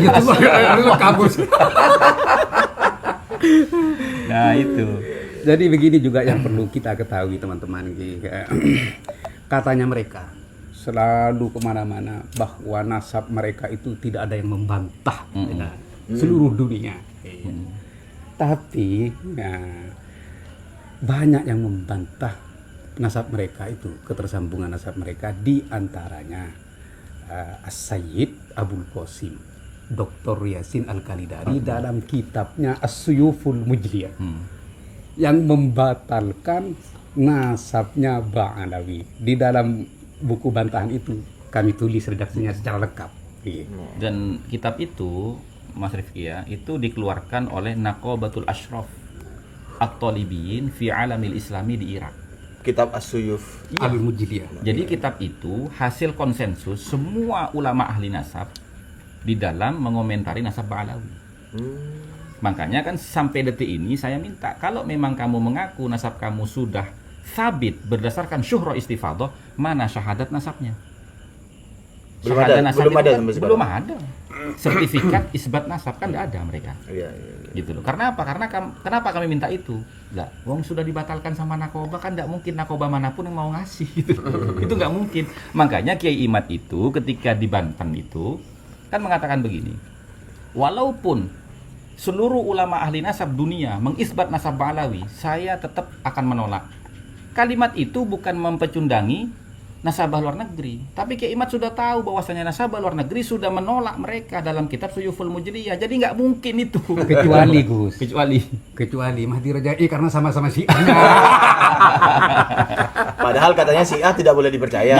Kabus. Nah, itu. Jadi begini juga yang perlu kita ketahui teman-teman. Katanya mereka selalu kemana-mana bahwa nasab mereka itu tidak ada yang membantah dengan seluruh dunia. Tapi banyak yang membantah nasab mereka itu, ketersambungan nasab mereka, di antaranya As-Sayyid Abul Qasim Dr. Yasin Al-Khalidari dalam kitabnya As-Suyuful Mujliyah yang membatalkan nasabnya Ba'alawi. Di dalam buku bantahan itu kami tulis redaksinya secara lengkap. Dan kitab itu, Mas Rifki ya, itu dikeluarkan oleh Naqabatul Ashraf At-Talibin fi Alamil Islami di Irak. Kitab As-Suyuf. Al-Mujliyah. Jadi kitab itu hasil konsensus semua ulama ahli nasab di dalam mengomentari nasab Ba'alawi. Makanya kan sampai detik ini saya minta, kalau memang kamu mengaku nasab kamu sudah sabit berdasarkan syuhra istifadah, mana syahadat nasabnya? Belum Syahadat ada, nasab belum itu ada kan sampai sekarang. belum ada. Sertifikat isbat nasab kan tidak ada mereka. Iya. Gitu loh. Karena apa? Kenapa kami minta itu? Lah, wong sudah dibatalkan sama Nakoba, kan tidak mungkin Nakoba manapun yang mau ngasih gitu. Itu nggak mungkin. Makanya Kiai Imad itu ketika di Banten itu kan mengatakan begini. Walaupun seluruh ulama ahli nasab dunia mengisbat nasab Ba'alawi, saya tetap akan menolak. Kalimat itu bukan mempecundangi nasabah luar negeri, tapi Kiai Imad sudah tahu bahwasanya nasabah luar negeri sudah menolak mereka dalam kitab Suyuful Mujliyah. Jadi nggak mungkin itu. Kecuali Gus, kecuali Mahdi Rajai karena sama-sama Syiah. Padahal katanya Syiah tidak boleh dipercaya.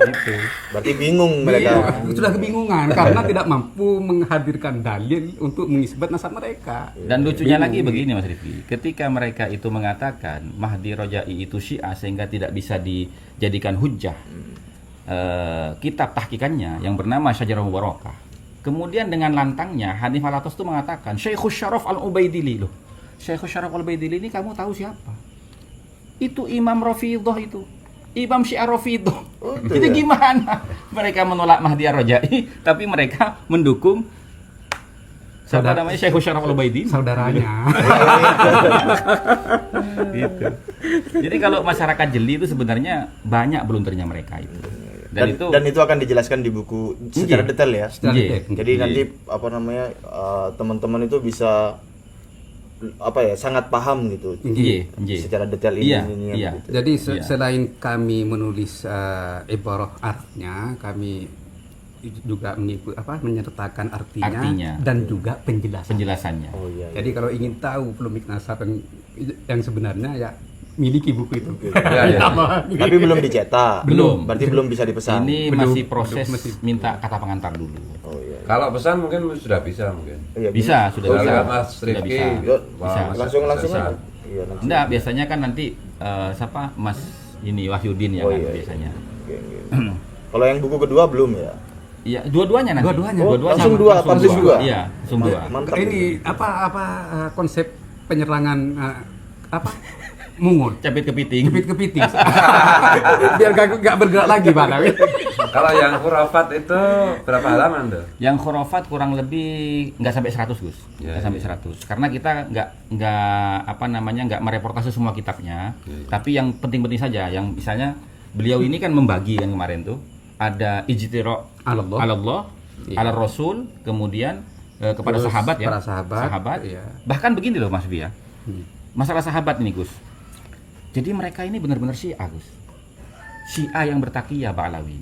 itu. Berarti bingung mereka. Sudah kebingungan karena tidak mampu menghadirkan dalil untuk mengisbat nasab mereka. Dan lucunya lagi begini Mas Rifki, ketika mereka itu mengatakan Mahdi Rajai itu Syiah sehingga tidak bisa dijadikan hujjah kitab tahkikannya yang bernama Syajarah Mubarakah. Kemudian dengan lantangnya Hanif Alatos itu mengatakan Syekhus Syaraf Al-Ubaidili. Loh, Syekhus Syaraf Al-Ubaidili ini kamu tahu siapa? Itu Imam Rafidhah itu. Imam Syiah Rafidhah. Jadi gimana? Mereka menolak Mahdi Ar-Rajai tapi mereka mendukung siapa namanya Syekhus Syaraf Al-Ubaidili? Saudaranya. Gitu. Jadi kalau masyarakat jeli itu sebenarnya banyak belunternya mereka itu. Dan itu akan dijelaskan di buku secara detail ya. Jadi nanti apa namanya teman-teman itu bisa sangat paham gitu. Secara detail ini. Iya. Gitu. Jadi selain kami menulis ibarah artinya, kami juga menyertakan artinya dan juga penjelasannya. Oh, iya. Jadi kalau ingin tahu polemik nasab yang sebenarnya ya miliki buku itu. Tapi belum dicetak. Belum. Berarti belum bisa dipesan. Ini masih proses minta kata pengantar dulu. Oh iya. Kalau pesan mungkin sudah bisa mungkin. Iya, Bisa, sudah Kalau bisa. lihat Mas Sudah Rifki, bisa. Bisa. Langsung aja. Iya, langsung. Enggak, biasanya kan nanti siapa Mas ini Wahyudin ya Oh, kan iya. biasanya. Oke. Kalau yang buku kedua belum ya? Iya, dua-duanya nanti. Dua-duanya. Langsung dua, langsung dua. Iya, langsung dua. Mantap. Ini konsep penyerangan mungut. capit kepiting. Kepiting. Biar gak bergerak lagi Pak. Kalau yang khurafat itu berapa halaman tuh? Yang khurafat kurang lebih nggak sampai 100 Gus, Ya, nggak sampai 100. Karena kita nggak mereportase semua kitabnya, tapi yang penting-penting saja. Yang misalnya beliau ini kan membagi kan kemarin tuh ada ijtiro Allah. Allah, Iya. ala Rasul, kemudian kepada Terus sahabat ya, para sahabat, iya. Bahkan begini loh Mas Bia, masalah sahabat ini Gus. Jadi mereka ini benar-benar Syiah Gus, Syiah yang bertakiyah Ba'alawi.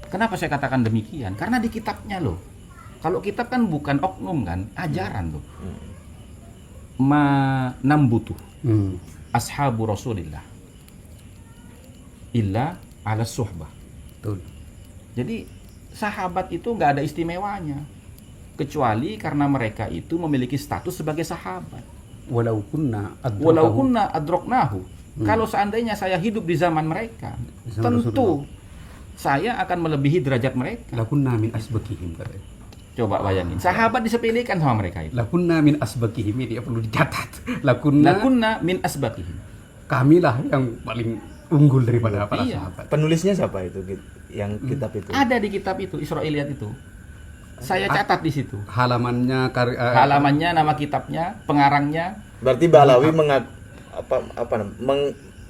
Kenapa saya katakan demikian? Karena di kitabnya loh. Kalau kitab kan bukan oknum kan, ajaran loh. Ma nambutu ashabu Rasulillah illa ala suhbah. Betul. Jadi sahabat itu nggak ada istimewanya, kecuali karena mereka itu memiliki status sebagai sahabat. Walau kunna Adroknahu. Kalau seandainya saya hidup di zaman mereka, Zaman tentu saya akan melebihi derajat mereka. lakunna min asbakihim katanya. Coba bayangin, sahabat disepelekan sama mereka itu. Lakunna min asbakihim, ini dia perlu dicatat. Lakunna, Lakunna min asbaqihim. kamilah yang paling unggul daripada para Iya. sahabat. Penulisnya siapa itu yang kitab itu? Ada di kitab itu Israiliyat itu. Saya catat di situ. Halamannya Halamannya, nama kitabnya, pengarangnya. Berarti Ba'alawi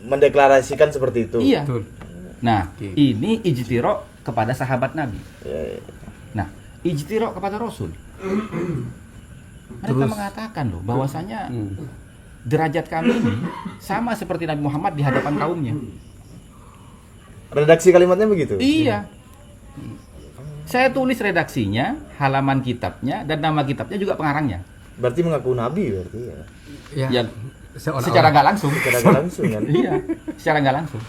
mendeklarasikan seperti itu. Iya. betul. Nah, Oke. ini ijtiro kepada sahabat Nabi. Ya, ya. Nah, ijtiro kepada Rasul. Mereka Terus- mengatakan loh bahwasanya Hmm. derajat kami ini sama seperti Nabi Muhammad di hadapan kaumnya. Redaksi kalimatnya begitu? Iya. Saya tulis redaksinya, halaman kitabnya, dan nama kitabnya juga pengarangnya. Berarti mengaku nabi berarti ya. Ya, Ya, seolah-olah secara nggak langsung. Secara nggak langsung kan. Iya, secara nggak langsung.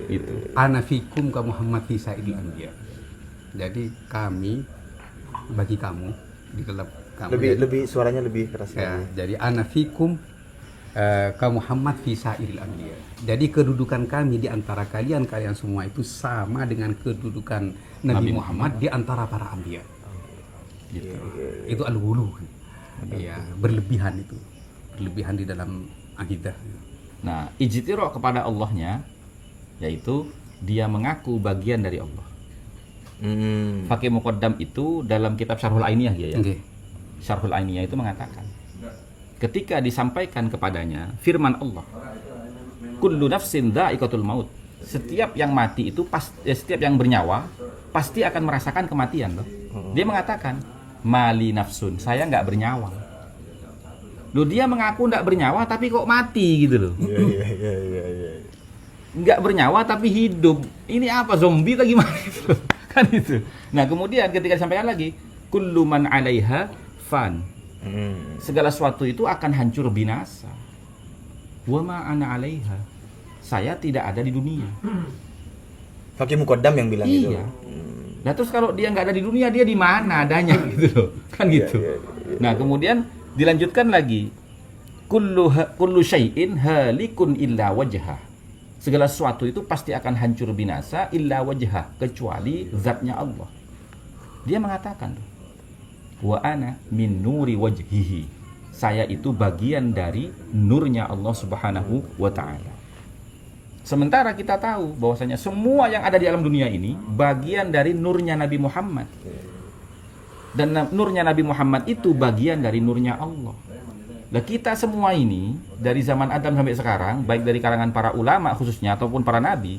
Itu. ana fikum ka Muhammad fi sa'idil anbiya. Jadi kami bagi kamu di dalam kamu. Lebih suaranya lebih keras Ya, lagi. jadi ana fikum ka Muhammad fi sa'iril anbiya. Jadi kedudukan kami di antara kalian semua itu sama dengan kedudukan Nabi Muhammad di antara para anbiya. Gitu. Itu al-ghulu. Ya, berlebihan itu. Berlebihan di dalam akidah. Nah, ijtiro kepada Allahnya, yaitu dia mengaku bagian dari Allah. Fakih Muqaddam itu dalam kitab Syarhul Ainiyah ya. Oke. Syarhul Ainiyah itu mengatakan, ketika disampaikan kepadanya firman Allah, kullu nafsin dha'iqatul maut. Setiap yang mati itu setiap yang bernyawa pasti akan merasakan kematian loh. Dia mengatakan, mali nafsun, saya nggak bernyawa. Loh, dia mengaku nggak bernyawa tapi kok mati gitu loh. Iya. Nggak bernyawa tapi hidup. Ini apa, zombie atau gimana gitu? Kan itu. Nah, kemudian ketika disampaikan lagi, kullu man 'alaiha fan. Segala sesuatu itu akan hancur binasa. Wa ma ana 'alaiha. Saya tidak ada di dunia. Fakih Muqaddam yang bilang itu. Iya. Nah, terus kalau dia nggak ada di dunia, dia di mana adanya gitu loh. Kan gitu. Nah, kemudian dilanjutkan lagi, kullu syai'in halikun illa wajhah. Segala sesuatu itu pasti akan hancur binasa illa wajhah, kecuali zatnya Allah. Dia mengatakan, wa ana min nuri wajhihi. Saya itu bagian dari nurnya Allah Subhanahu wa taala. Sementara kita tahu bahwasanya semua yang ada di alam dunia ini bagian dari nurnya Nabi Muhammad. Dan nurnya Nabi Muhammad itu bagian dari nurnya Allah. Nah, kita semua ini dari zaman Adam sampai sekarang, baik dari kalangan para ulama khususnya ataupun para nabi,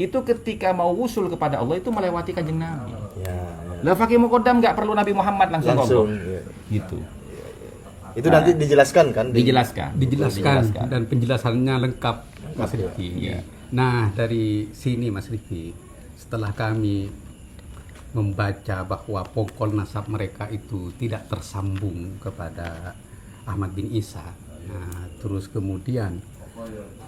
itu ketika mau wusul kepada Allah itu melewati kanjeng Nabi. Ya. Lah Fakih Muqaddam nggak perlu Nabi Muhammad langsung ke Allah. Iya. Gitu. Itu nanti dijelaskan kan? Dijelaskan. Dijelaskan dan penjelasannya lengkap Mas Rifki. Iya. Nah, dari sini Mas Rifki, setelah kami membaca bahwa pokok nasab mereka itu tidak tersambung kepada Ahmad bin Isa, nah, terus kemudian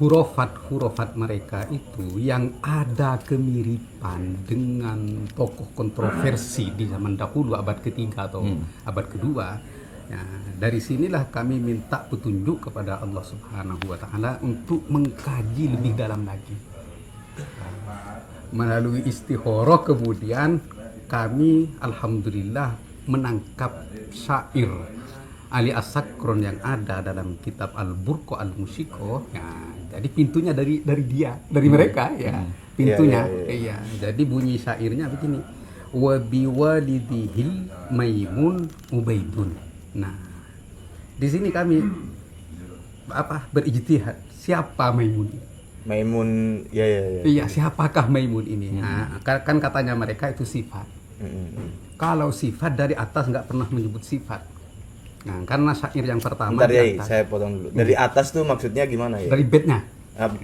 hurufat mereka itu yang ada kemiripan dengan tokoh kontroversi di zaman dahulu abad ketiga atau abad kedua. Nah, dari sinilah kami minta petunjuk kepada Allah Subhanahu wa taala untuk mengkaji lebih dalam lagi. Melalui istikharah kemudian kami alhamdulillah menangkap syair Ali As-Sakron yang ada dalam kitab Al-Burqa Al-Musyiko, ya, jadi pintunya dari dia, dari mereka ya. Pintunya. Iya. Jadi bunyi syairnya begini. Wa biwalidihil Maimun Ubaidun. Nah, di sini kami berijtihad. Siapa Maimun? Maimun, ya. Iya, siapakah Maimun ini? Nah, kan katanya mereka itu sifat. Kalau sifat dari atas nggak pernah menyebut sifat. Nah, karena syair yang pertama Bentar di ya, atas. saya potong dulu. Dari atas tuh maksudnya gimana ya? Dari bednya.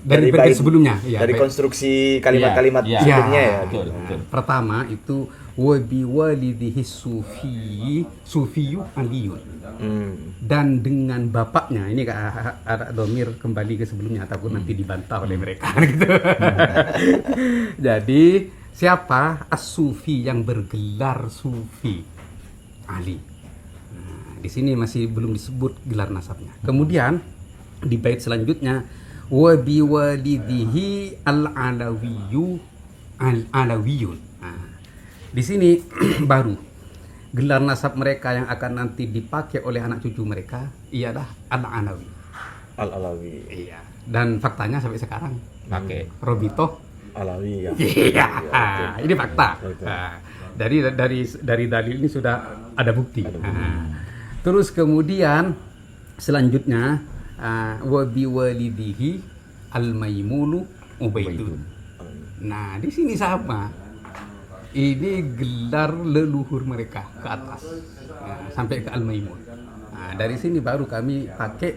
Dari bait bait sebelumnya. Ya, dari bait. konstruksi kalimat-kalimat Iya, sebelumnya ya. betul. Pertama itu wa biwalidihi sufiyu aliyun. Dan dengan bapaknya, ini ada domir kembali ke sebelumnya ataupun nanti dibantah oleh mereka gitu. Jadi siapa as-sufi yang bergelar sufi? Ali. Nah, di sini masih belum disebut gelar nasabnya. Kemudian di bait selanjutnya wa biwalidihi al-alawiyun. Nah, di sini baru gelar nasab mereka yang akan nanti dipakai oleh anak cucu mereka ialah al-alawi. Al-Alawi. Iya. Dan faktanya sampai sekarang Pakai. Robito. Alawi ya. Iya. Betul. Ini fakta. Betul. Nah, dari dalil ini sudah ada bukti. Nah, terus kemudian selanjutnya wa biwalidihi al-maimunu ubaidun. Nah, di sini sama. Ini gelar leluhur mereka ke atas, sampai ke al-maimun. Nah, dari sini baru kami pakai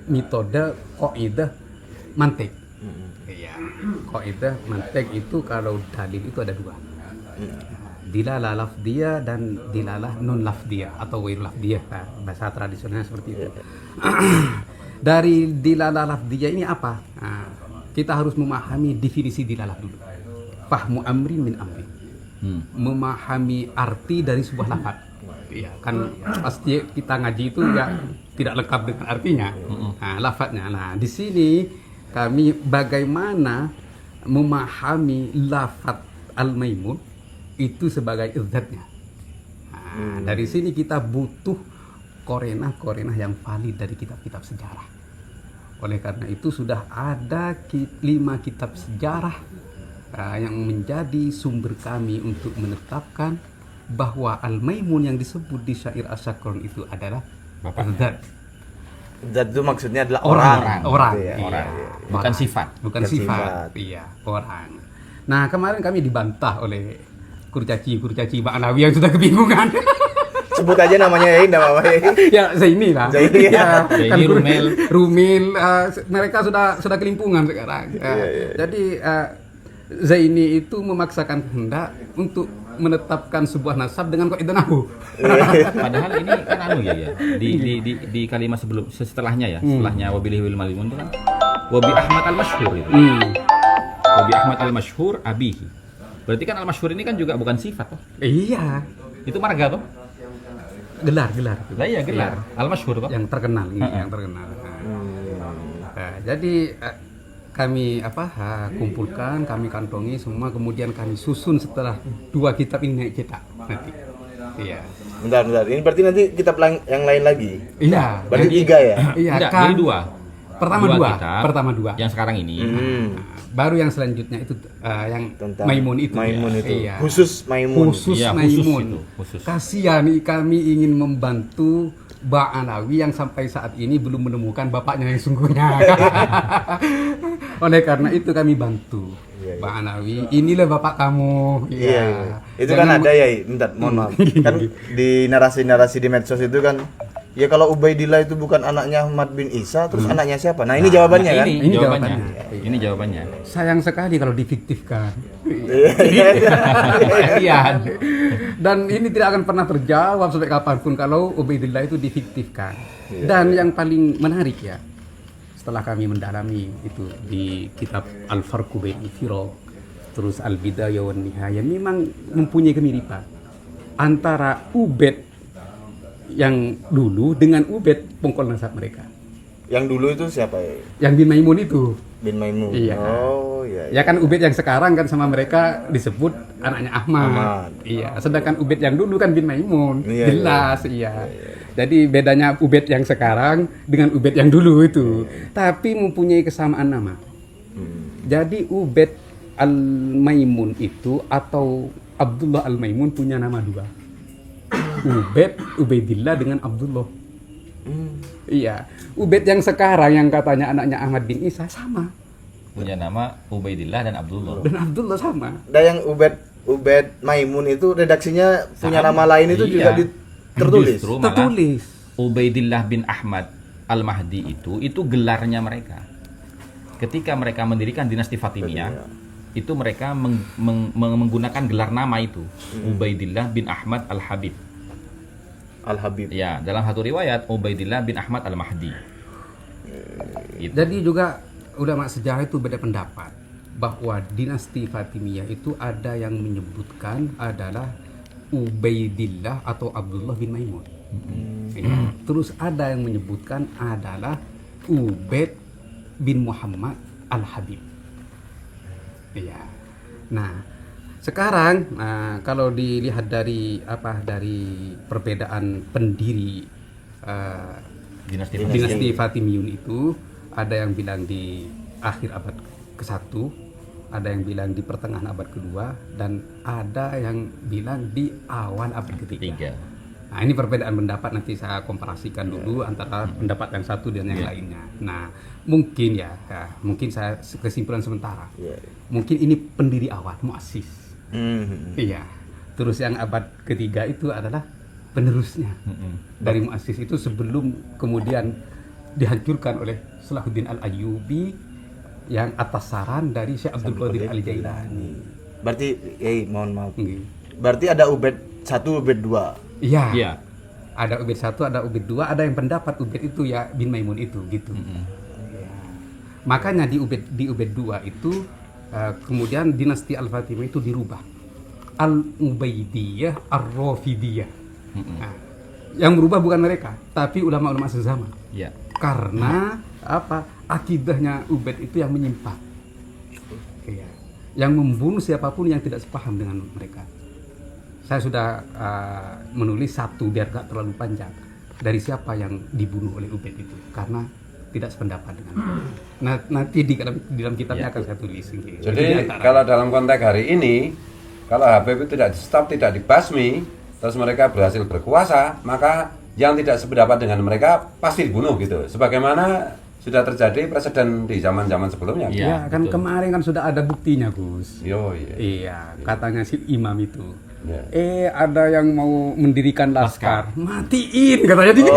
metode qaidah mantik. Iya, qaidah mantik itu kalau dalil itu ada dua. Dilalah lafdiyah dan dilalah non lafdiyah atau ghair lafdiyah. Bahasa tradisionalnya seperti itu. Dari dilalah lafdiyah ini apa? Nah, kita harus memahami definisi dilalah dulu. Fahmu amrin min amrin. Memahami arti dari sebuah lafaz. Iya, kan pasti kita ngaji itu ya tidak lengkap dengan artinya. Nah, lafaznya. Nah, di sini kami bagaimana memahami lafaz al-maimun itu sebagai zatnya. Nah, dari sini kita butuh korenah yang valid dari kitab-kitab sejarah. Oleh karena itu sudah ada 5 kitab sejarah yang menjadi sumber kami untuk menetapkan bahwa Al-Maimun yang disebut di syair As-Sakron itu adalah zat. Zat itu maksudnya adalah Orang. Gitu ya. Iya. Bukan sifat. Bukan sifat. Iya, orang. Nah, kemarin kami dibantah oleh kurcaci Ba'alawi yang sudah kebingungan. Sebut aja namanya ya, enggak apa-apa ya. Ya, Zaini lah. Zaini, ya. Zaini, Rumil, mereka sudah kelimpungan sekarang. Jadi Zaini itu memaksakan kehendak untuk menetapkan sebuah nasab dengan kaidah nahwu. Padahal ini kan ya. Di kalimat setelahnya ya, setelahnya wabilihi wal malimun itu kan wabi Ahmad al-Masyhur itu. Wabi Ahmad al-Masyhur abihi. Berarti kan al-Masyhur ini kan juga bukan sifat toh? Iya. Itu marga toh? Gelar. Lah iya gelar. Al-Masyhur toh? Yang terkenal ini, yang terkenal. Nah, jadi kami kumpulkan, kami kantongi semua, kemudian kami susun setelah 2 kitab ini naik cetak nanti. Iya. Bentar. Ini berarti nanti kitab yang lain lagi. Iya. Berarti 3 ya? Iya. Enggak, Kan, jadi 2. Pertama dua. Yang sekarang ini. Baru yang selanjutnya itu yang Tentang Maimun itu. Maimun ya. itu. Iya. Khusus Maimun. Iya, Maimun. khusus. Kasihan kami ingin membantu Ba'alawi yang sampai saat ini belum menemukan bapaknya yang sungguhnya. Oleh karena itu kami bantu. Ba'alawi, inilah bapak kamu. Iya. Itu kan ada ya, bentar, mohon maaf. Kan di narasi-narasi di medsos itu kan, ya kalau Ubaidillah itu bukan anaknya Ahmad bin Isa, terus anaknya siapa? Nah, ini jawabannya kan? Ini jawabannya. Ini jawabannya. Sayang sekali kalau difiktifkan. Iya. Dan ini tidak akan pernah terjawab sampai kapanpun kalau Ubaidillah itu difiktifkan. Dan yang paling menarik ya, setelah kami mendalami itu di kitab Al-Farqu Bainal Firaq, terus Al-Bidayah wan Nihayah, memang mempunyai kemiripan antara Ubaid yang dulu dengan Ubaid pengkol nasab mereka. Yang dulu itu siapa ya? Yang bin Maimun itu. Bin Maimun. Iya. Oh, iya. Ya kan Ubaid yang sekarang kan sama mereka disebut anaknya Ahmad. Ahmad. Iya, sedangkan Ubaid yang dulu kan bin Maimun. Iya, Jelas, iya. Jadi bedanya Ubed yang sekarang dengan Ubed yang dulu itu. Tapi mempunyai kesamaan nama. Jadi Ubed Al-Maimun itu atau Abdullah Al-Maimun punya nama dua. Ubaidillah dengan Abdullah. Iya. Ubed yang sekarang yang katanya anaknya Ahmad bin Isa sama. Punya nama Ubaidillah dan Abdullah. Dan Abdullah sama. Dan yang Ubed Maimun itu redaksinya punya Sama. nama lain itu juga Iya. tertulis. Justru malah Tertulis. Ubaidillah bin Ahmad Al-Mahdi itu gelarnya mereka. Ketika mereka mendirikan dinasti Fatimiyah, itu mereka menggunakan gelar nama itu, Ubaidillah bin Ahmad Al-Habib. Al-Habib. Ya, dalam satu riwayat Ubaidillah bin Ahmad Al-Mahdi. Gitu. Jadi juga ulama sejarah itu beda pendapat bahwa dinasti Fatimiyah itu ada yang menyebutkan adalah Ubaidillah atau Abdullah bin Maimun. Ya. Terus ada yang menyebutkan adalah Ubaid bin Muhammad Al-Habib. Iya. Nah, sekarang kalau dilihat dari perbedaan pendiri dinasti Fatimiyun itu, ada yang bilang di akhir abad ke-1, ada yang bilang di pertengahan abad kedua, dan ada yang bilang di awal abad ketiga. Nah, ini perbedaan pendapat, nanti saya komparasikan dulu antara pendapat yang satu dan yang lainnya. Nah, mungkin mungkin saya kesimpulan sementara. Mungkin ini pendiri awal, muassis. Iya. Terus yang abad ketiga itu adalah penerusnya. Dari muassis itu sebelum kemudian dihancurkan oleh Salahuddin Al-Ayyubi yang atas saran dari Syekh Abdul Qadir Al-Jailani. Berarti, mohon maaf. Nggih. Berarti ada Ubed 1, Ubed 2. Iya. Iya. Ada Ubed 1, ada Ubed 2, ada yang pendapat Ubed itu ya bin Maimun itu gitu. Ya. Makanya di Ubed 2 itu kemudian dinasti Al-Fatimiyah itu dirubah. Al-Ubaidiyah, Ar-Rafidiyah. Nah, yang berubah bukan mereka, tapi ulama-ulama sesama. Iya. Karena akidahnya Ubed itu yang menyimpang. Iya. Yang membunuh siapapun yang tidak sepaham dengan mereka. Saya sudah menulis satu biar gak terlalu panjang dari siapa yang dibunuh oleh Ubed itu karena tidak sependapat dengan mereka. Nah, nanti di dalam kitabnya akan saya tulis. Jadi kalau dalam konteks hari ini, kalau Habib itu tidak di stop, tidak dibasmi, terus mereka berhasil berkuasa, maka yang tidak sependapat dengan mereka pasti dibunuh gitu. Sebagaimana sudah terjadi presiden di zaman-zaman sebelumnya. Iya. Ya, kan betul. kemarin kan sudah ada buktinya, Gus. Iya. Iya, katanya si imam itu. Ya. Ada yang mau mendirikan laskar. Matiin katanya di itu.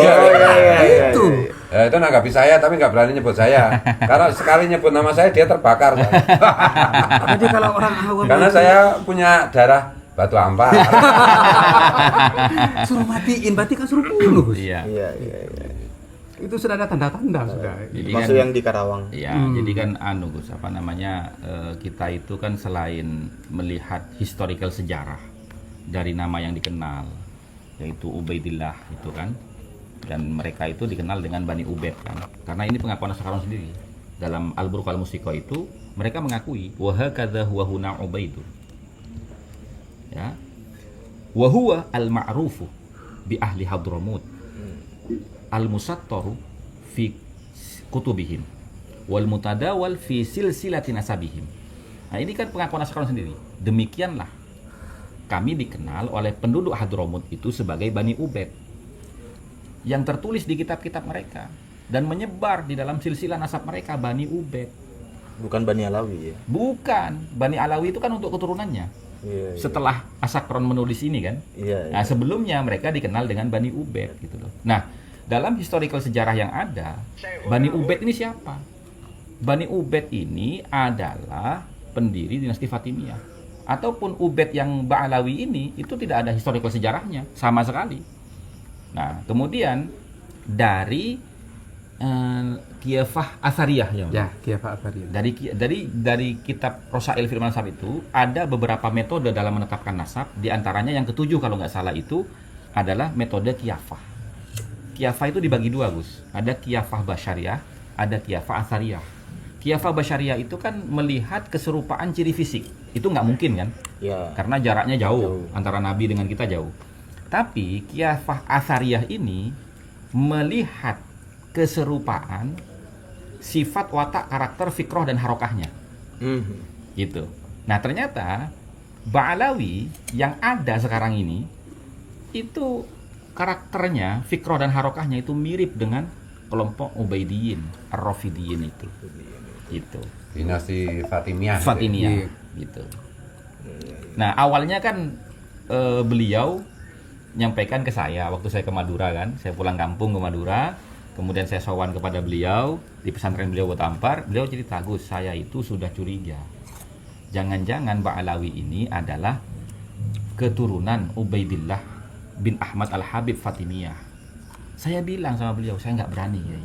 Ya, itu nanggapi saya tapi nggak berani nyebut saya. Karena sekali nyebut nama saya dia terbakar. Jadi kalau orang awam Karena saya punya darah batu ampar. suruh matiin, berarti kan suruh bunuh, Gus. Iya. Iya. Itu sudah ada tanda-tanda sudah. Jadi Masuk kan- yang di Karawang. Ya, jadi kan Gus, kita itu kan selain melihat historical sejarah dari nama yang dikenal, yaitu Ubaidillah itu kan, dan mereka itu dikenal dengan Bani Ubed kan, karena ini pengakuan sekarang sendiri dalam Al-Burq Al-Musiqa itu mereka mengakui wa hakadha huwa huna Ubaidu, ya, wa huwa al-ma'rufu bi ahli Hadramut al-musattaru fi kutubihim wal mutadawal fi silsilati nasabihim. Nah, ini kan pengakuan sekarang sendiri. Demikianlah kami dikenal oleh penduduk Hadramut itu sebagai Bani Ubed yang tertulis di kitab-kitab mereka dan menyebar di dalam silsilah nasab mereka Bani Ubed. Bukan Bani Alawi ya. Bukan, Bani Alawi itu kan untuk keturunannya. Iya. Setelah Asakron menulis ini kan. Iya. Nah, sebelumnya mereka dikenal dengan Bani Ubed gitu loh. Nah, dalam historical sejarah yang ada, Bani Ubed ini siapa? Bani Ubed ini adalah pendiri dinasti Fatimiyah. Ataupun Ubed yang Ba'alawi ini itu tidak ada historical sejarahnya sama sekali. Nah, kemudian dari Khilafah Athariyah Ya, Khilafah Athariyah. dari kitab Rosail Firman Nasab itu ada beberapa metode dalam menetapkan nasab, di antaranya yang ketujuh kalau nggak salah itu adalah metode Khilafah. Khilafah itu dibagi dua, Gus. Ada Khilafah Basyariah, ada Khilafah Athariyah. Khilafah Basyariah itu kan melihat keserupaan ciri fisik. Itu nggak mungkin kan? Ya. Karena jaraknya jauh antara Nabi dengan kita jauh. Tapi Khilafah Athariyah ini melihat keserupaan sifat, watak, karakter, fikroh dan harokahnya. Gitu. Nah, ternyata Ba'alawi yang ada sekarang ini itu karakternya, fikroh dan harokahnya itu mirip dengan kelompok Ubaidiyin, Ar-Rafidiyin itu. Gitu. Dinasti Fatimiyah. Fatimiyah gitu. Nah, awalnya kan beliau nyampaikan ke saya waktu saya ke Madura kan, saya pulang kampung ke Madura, kemudian saya sowan kepada beliau di pesantren beliau Buat Ampar. Beliau cerita, Gus, saya itu sudah curiga. Jangan-jangan Ba'alawi ini adalah keturunan Ubaidillah bin Ahmad Al-Habib Fatimiyah. Saya bilang sama beliau, saya nggak berani ya,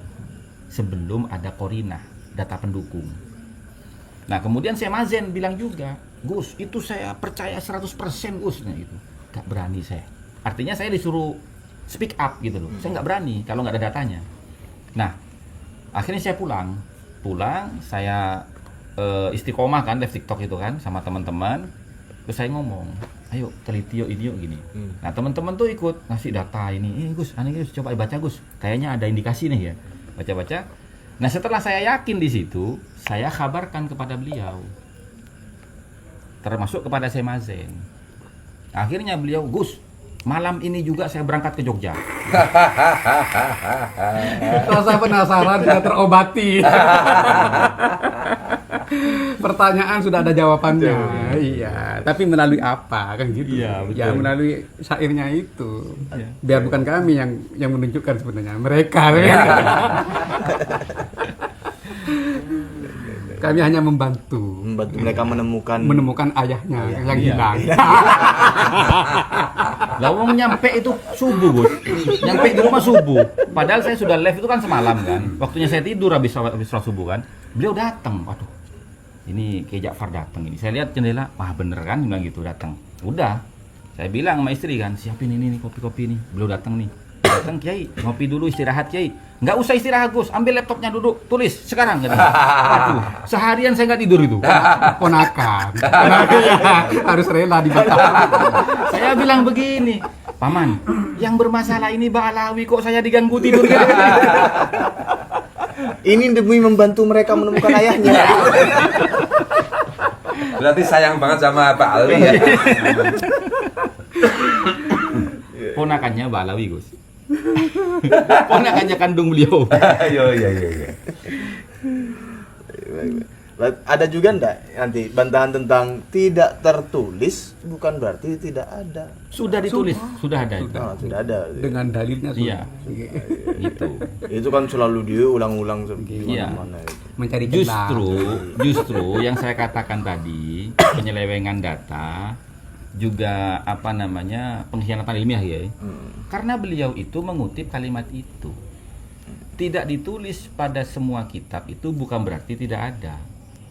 sebelum ada korinah, data pendukung. Nah, kemudian saya Mazen bilang juga, Gus, itu saya percaya 100% Gus. Nah, itu nggak berani saya. Artinya saya disuruh speak up gitu loh. Saya nggak berani kalau nggak ada datanya. Nah, akhirnya saya pulang, saya istiqomah kan, live TikTok itu kan sama teman-teman. Terus saya ngomong, ayo teliti yuk ini yuk gini. Nah, teman-teman tuh ikut ngasih data ini Gus, Gus coba baca Gus, kayaknya ada indikasi nih ya. Baca-baca. Nah, setelah saya yakin di situ, saya kabarkan kepada beliau, termasuk kepada saya Mazen. Akhirnya beliau, Gus, malam ini juga saya berangkat ke Jogja. Rasa penasaran sudah terobati. Pertanyaan sudah ada jawabannya. Iya, tapi melalui apa kan gitu. Iya, betul. Ya melalui syairnya itu. Iya. Biar bukan kami yang menunjukkan sebenarnya, mereka. Kami hanya membantu mereka menemukan ayahnya yang hilang. Lah wong nyampe itu subuh, Gus. Nyampe di rumah subuh. Padahal saya sudah live itu kan semalam kan. Waktunya saya tidur habis sholat subuh kan. Beliau datang. Waduh. Ini Kiai Ja'far datang ini. Saya lihat jendela, wah bener kan bilang gitu datang. Udah. Saya bilang sama istri kan, siapin ini nih kopi-kopi nih. Beliau datang nih. Datang Kiai, ngopi dulu istirahat Kiai. Nggak usah istirahat Gus, ambil laptopnya duduk, tulis sekarang gitu. Waduh, seharian saya nggak tidur itu. Ponakan. Harus rela dibatalkan. Saya bilang begini, Paman, yang bermasalah ini Ba'alawi kok saya diganggu tidur gitu. ini demi membantu mereka menemukan ayahnya. Berarti sayang banget sama Pak Ali ya. Ponakannya Ba'alawi Gus. Ponakannya kandung beliau. Iya. Ada juga enggak nanti bantahan tentang tidak tertulis bukan berarti tidak ada. Sudah ditulis, sudah ada itu. Sudah ada. Dengan dalilnya Iya. Gitu. Itu kan selalu diulang-ulang Iya. mana itu. mencari celah. Justru yang saya katakan tadi, penyelewengan data juga pengkhianatan ilmiah ya. Karena beliau itu mengutip kalimat itu. Tidak ditulis pada semua kitab itu bukan berarti tidak ada.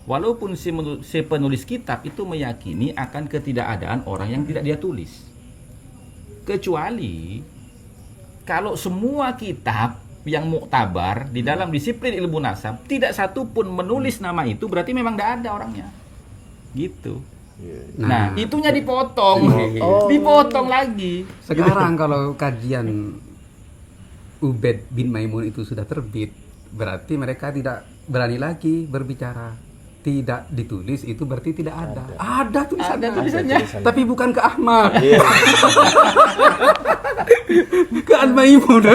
Walaupun si penulis kitab itu meyakini akan ketidakadaan orang yang tidak dia tulis. Kecuali kalau semua kitab yang muktabar di dalam disiplin ilmu nasab tidak satu pun menulis nama itu, berarti memang tidak ada orangnya. Gitu. Nah, itunya dipotong. Dipotong lagi. Sekarang kalau kajian Ubaid bin Maimun itu sudah terbit, berarti mereka tidak berani lagi berbicara. Tidak ditulis itu berarti tidak ada. Ada tulisannya. Ada tulisannya. Tapi bukan ke Ahmad. Ke Al-Maimun.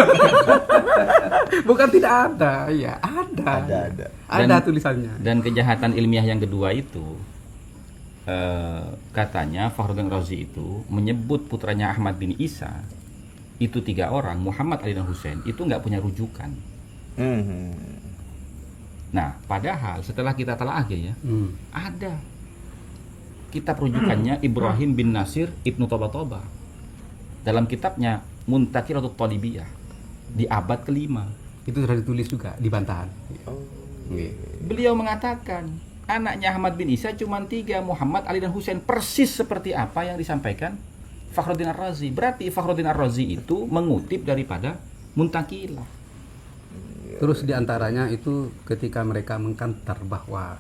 Bukan tidak ada. Ya, ada. Ada tulisannya. Dan kejahatan ilmiah yang kedua itu katanya Fakhruddin Razi itu menyebut putranya Ahmad bin Isa itu 3 orang, Muhammad, Ali dan Husain, itu nggak punya rujukan. Nah, padahal setelah kita telah ya, ada kitab rujukannya Ibrahim bin Nasir Ibnu Toba dalam kitabnya Muntakhiratut Talibiyah di abad ke-5. Itu sudah ditulis juga di bantahan. Beliau mengatakan anaknya Ahmad bin Isa cuma 3, Muhammad, Ali dan Husain, persis seperti apa yang disampaikan Fakhruddin Ar-Razi. Berarti Fakhruddin Ar-Razi itu mengutip daripada Muntaqilah. Terus diantaranya itu ketika mereka mengkantar bahwa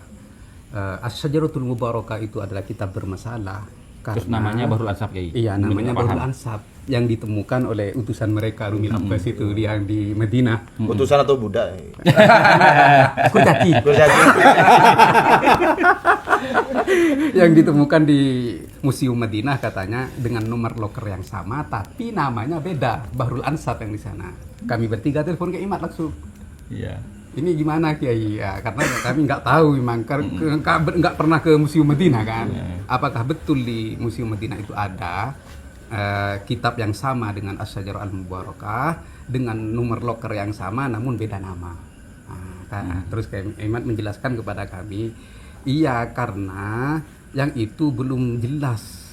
As-Syajaratul Mubarakah itu adalah kitab bermasalah, Terus namanya Bahrul Ansab, Kiai? Iya, Mungkin namanya nggak paham. Bahrul Ansab yang ditemukan oleh utusan mereka Rumil Abbas itu yang di Madinah. Utusan atau budak? Kurcaci. Kurcaci. Yang ditemukan di Museum Madinah katanya dengan nomor loker yang sama tapi namanya beda, Bahrul Ansab yang di sana. Kami bertiga telepon ke Imat langsung. Iya. Ini gimana Kiai? Ya, karena kami nggak tahu memang nggak pernah ke Museum Madinah kan. Apakah betul di Museum Madinah itu ada kitab yang sama dengan Asy-Syajarah Al-Mubarakah dengan nomor loker yang sama namun beda nama. Terus kayak Imat menjelaskan kepada kami, iya karena yang itu belum jelas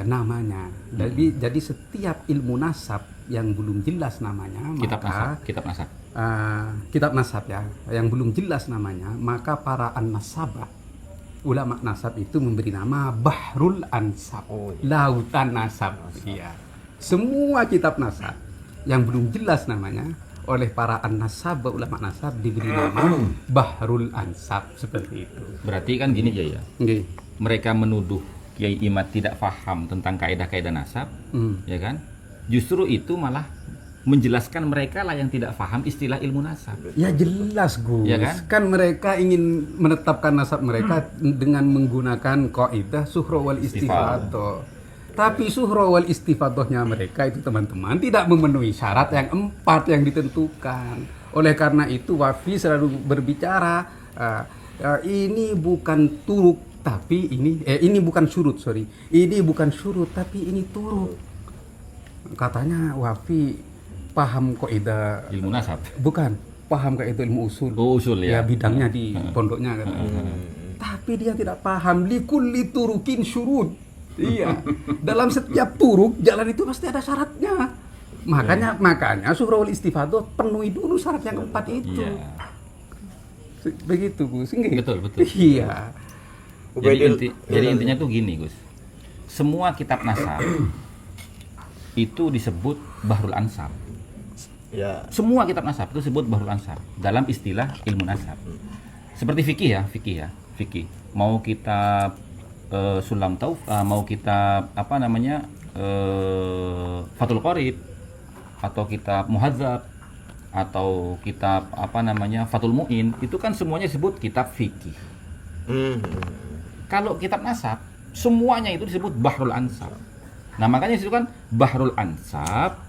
namanya. Jadi setiap ilmu nasab yang belum jelas namanya, Kitab nasab. Kitab nasab ya, yang belum jelas namanya, maka para an-nasabah, ulama nasab itu memberi nama Bahrul Ansab, lautan nasab. Iya. Semua kitab nasab yang belum jelas namanya oleh para an-nasabah, ulama nasab diberi nama Bahrul Ansab seperti itu. Berarti kan gini Kiai ya. Nggih. Mereka menuduh Kiai Imat tidak paham tentang kaidah-kaidah nasab, ya kan? Justru itu malah menjelaskan mereka lah yang tidak paham istilah ilmu nasab. Ya jelas Gus, Ya kan? kan mereka ingin menetapkan nasab mereka dengan menggunakan kaidah suhra wal istifadah. Tapi suhra wal istifadahnya mereka itu teman-teman tidak memenuhi syarat yang 4 yang ditentukan. Oleh karena itu Wafi selalu berbicara ini bukan turuk tapi ini bukan syurut, sorry. Ini bukan syurut tapi ini turuk. Katanya Wafi paham kaidah Ilmu nasab. bukan paham kaidah ilmu usul. Oh, usul ya. Bidangnya di pondoknya kan. Tapi dia tidak paham likulli turukin syurut. Iya. Dalam setiap turuk jalan itu pasti ada syaratnya. Makanya surah wal istifadah penuhi dulu syarat yang 4 itu. Iya. Begitu Gus. Nggih? Betul. Iya. Jadi intinya tuh gini, Gus. Semua kitab nasab itu disebut Bahrul Ansab. Ya. Semua kitab nasab itu disebut Bahrul Ansab dalam istilah ilmu nasab. Seperti fikih ya. Mau kitab Sulam Tauf, mau kitab Fathul Qorib, atau kitab Muhadzab, atau kitab Fathul Mu'in, itu kan semuanya disebut kitab fikih. Kalau kitab nasab semuanya itu disebut Bahrul Ansab. Nah makanya itu kan Bahrul Ansab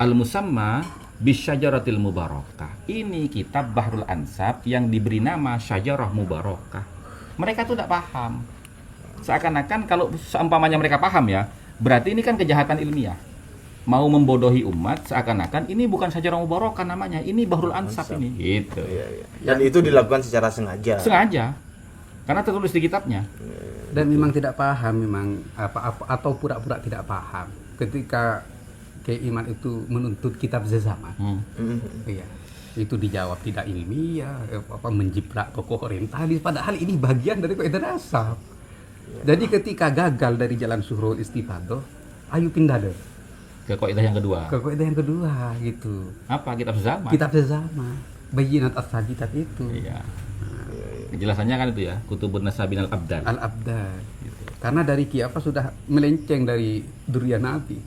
al-musamma bisyajaratil mubarakah. Ini kitab Bahrul Ansab yang diberi nama Syajarah Mubarakah. Mereka tuh tidak paham. Seakan-akan kalau seumpamanya mereka paham ya, berarti ini kan kejahatan ilmiah. Mau membodohi umat, seakan-akan ini bukan Syajarah Mubarakah namanya, ini Bahrul Ansab ini. Gitu. Iya. Dan itu dilakukan secara sengaja. Sengaja. Karena tertulis di kitabnya. Dan memang tidak paham memang apa atau pura-pura tidak paham ketika Kiai Iman itu menuntut kitab Zazama. Iya. Itu dijawab tidak ilmiah, menjiplak tokoh orientalis, padahal ini bagian dari kaidah nasab. Jadi ketika gagal dari jalan suhrul istifadah, ayo pindah deh Ke kaidah yang kedua. ke kaidah yang kedua gitu. Apa? Kitab Zazama. Kitab Zazama, Bayyinat as-Sajidat itu. Iya. Penjelasannya kan itu ya, Kutubun Nasabin al-Abdan. Al-Abdan. Karena dari Kiafa sudah melenceng dari durian Nabi.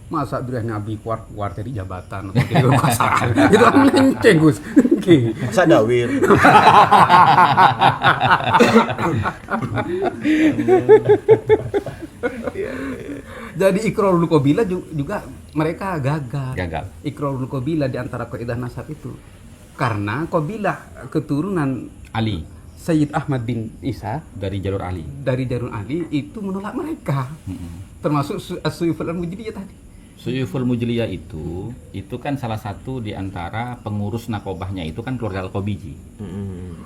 Masa durian Nabi keluar dari jabatan atau dari kekuasaan. Itu kan melenceng, Gus. Oke. Masa dawir. Jadi Iqrarul Qabila juga mereka gagal. Iqrarul Qabila di antara kaidah nasab itu. Karena Qabilah keturunan Ali Sayyid Ahmad bin Isa dari jalur Ali. dari Darul Ali itu menolak mereka. Termasuk As-Suyuful Al-Mujriyah tadi. Suyuful Mujliyah itu kan salah satu di antara pengurus nakobahnya itu kan keluarga Al-Qabiji.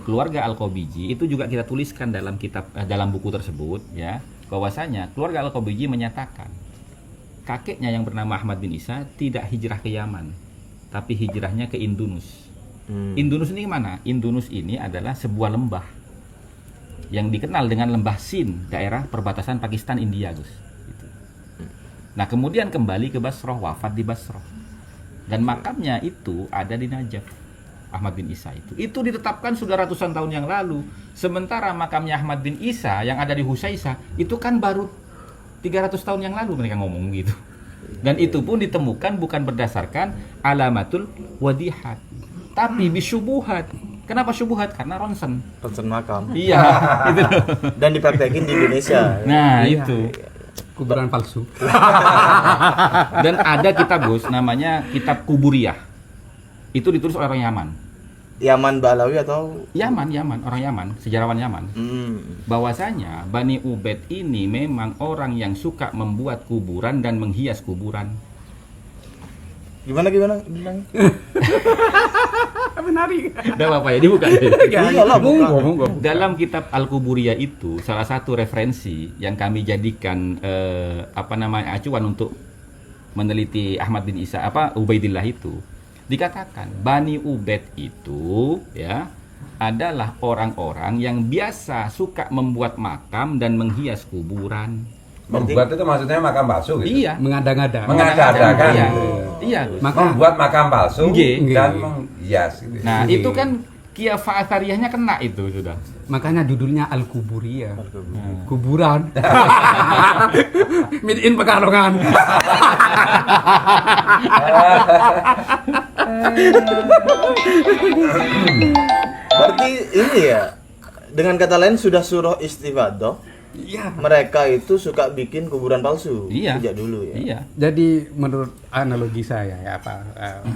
Keluarga Al-Qabiji itu juga kita tuliskan dalam kitab dalam buku tersebut ya, bahwasanya keluarga Al-Qabiji menyatakan kakeknya yang bernama Ahmad bin Isa tidak hijrah ke Yaman, tapi hijrahnya ke Indunus. Indunus ini mana? Indunus ini adalah sebuah lembah yang dikenal dengan lembah Sind, daerah perbatasan Pakistan India, Gus. Gitu. Nah kemudian kembali ke Basrah, wafat di Basrah, dan makamnya itu ada di Najaf. Ahmad bin Isa itu ditetapkan sudah ratusan tahun yang lalu. Sementara makamnya Ahmad bin Isa yang ada di Husaisah itu kan baru 300 tahun yang lalu mereka ngomong gitu. Dan itu pun ditemukan bukan berdasarkan alamatul wadihat, tapi bisyubuhat. Kenapa syubuhat? Karena ronsen. Ronsen makam. Iya, gitu loh. Dan dipraktekin di Indonesia. Nah, Iya. itu. Kuburan palsu. Dan ada kitab Gus namanya Kitab Kuburiyah. Itu ditulis oleh orang Yaman. Yaman Ba'alawi atau Yaman, orang Yaman, sejarawan Yaman. Bahwasanya Bani Ubaid ini memang orang yang suka membuat kuburan dan menghias kuburan. gimana bilang? Menarik. Udah apa ya, dibuka. Iyalah, buka. Dalam kitab Al-Kuburiyah itu salah satu referensi yang kami jadikan acuan untuk meneliti Ahmad bin Isa Ubaidillah itu, dikatakan Bani Ubaid itu ya adalah orang-orang yang biasa suka membuat makam dan menghias kuburan. Membuat itu maksudnya makam palsu gitu. Iya. Mengada-ngada. Mengada-adakan. Iya. Iya, Gus. Membuat makam palsu Nggih. dan menghias gitu. Nah, itu kan Kiafa Athariyahnya kena itu sudah. Makanya judulnya Al-Kuburiyah. Kuburan. Made in Pekalongan. Berarti ini ya, dengan kata lain sudah surah istifadah. Iya. Mereka itu suka bikin kuburan palsu Iya. sejak dulu ya. Iya. Jadi menurut analogi saya ya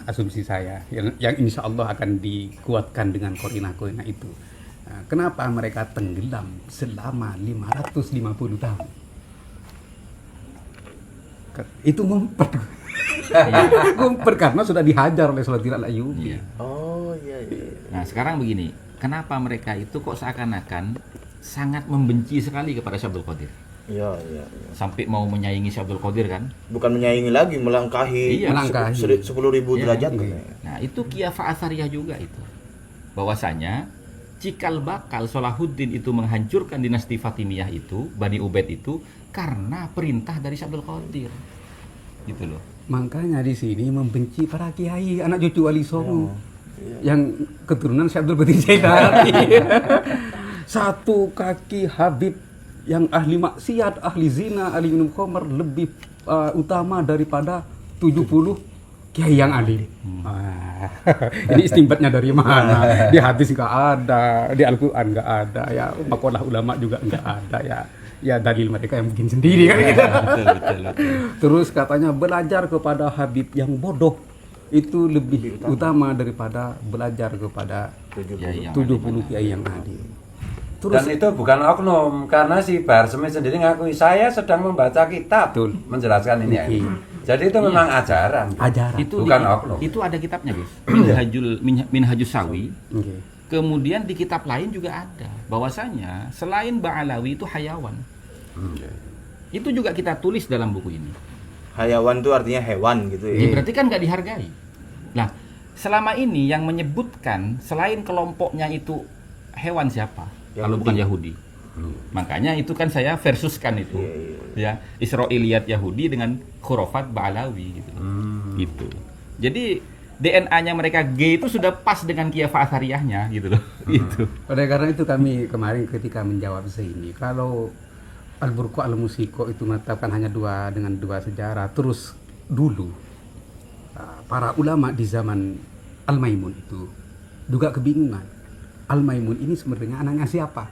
asumsi saya yang insya Allah akan dikuatkan dengan korina-korina itu. Kenapa mereka tenggelam selama 550 tahun? Itu ngumpet. Ngumpet karena sudah dihajar oleh Salatin Al-Ayyubi. Iya. Oh iya. Nah, sekarang begini, kenapa mereka itu kok seakan-akan sangat membenci sekali kepada Syekh Abdul Qadir? Iya. Sampai mau menyaingi Syekh Abdul Qadir kan? Bukan menyaingi lagi, melangkahi. Iya. Melangkahi. 10.000 Iya. derajat. Iya. katanya. Nah, itu Kiafa Athariyah juga itu. Bahwasanya cikal bakal Salahuddin itu menghancurkan dinasti Fatimiyah itu, Bani Ubaid itu karena perintah dari Syekh Abdul Qadir. Gitu loh. Makanya di sini membenci para kiai, anak cucu Wali Songo. Iya. Yang keturunan Syekh Abdul Qadir Jailani. Satu kaki Habib yang ahli maksiat, ahli zina, ahli minum khamr lebih utama daripada 70 kiai yang alim. Ini istimbatnya dari mana? Di hadis nggak ada, di Al-Quran nggak ada, ya makalah ulama juga nggak ada ya. Ya dalil mereka yang bikin sendiri kan gitu. Betul. Terus katanya belajar kepada Habib yang bodoh itu lebih utama daripada belajar kepada 70 kiai yang alim. Terus Dan itu bukan oknum, karena si Bahar Smith sendiri ngakui saya sedang membaca kitab Betul. menjelaskan ini. Iya. Jadi itu memang ajaran. ajaran. Itu Bukan oknum. Itu ada kitabnya, Gus. Minhajus Sawi. Oke. Kemudian di kitab lain juga ada bahwasanya selain Ba'alawi itu hayawan. Itu juga kita tulis dalam buku ini. Hayawan itu artinya hewan gitu ya. Ya, berarti kan nggak dihargai. Nah, selama ini yang menyebutkan selain kelompoknya itu hewan siapa? Kalau bukan Yahudi. Makanya itu kan saya versuskan itu. Ya, Israiliyat Yahudi dengan khurafat Ba'alawi gitu. Gitu. Jadi DNA-nya mereka G itu sudah pas dengan Kiafa Athariyahnya gitu loh. Gitu. Oleh karena itu kami kemarin ketika menjawab ini, kalau Al-Burqa Al-Musiko itu menetapkan hanya dengan dua sejarah, terus dulu para ulama di zaman Al-Maimun itu juga kebingungan. Al-Maimun ini sebenarnya anaknya siapa?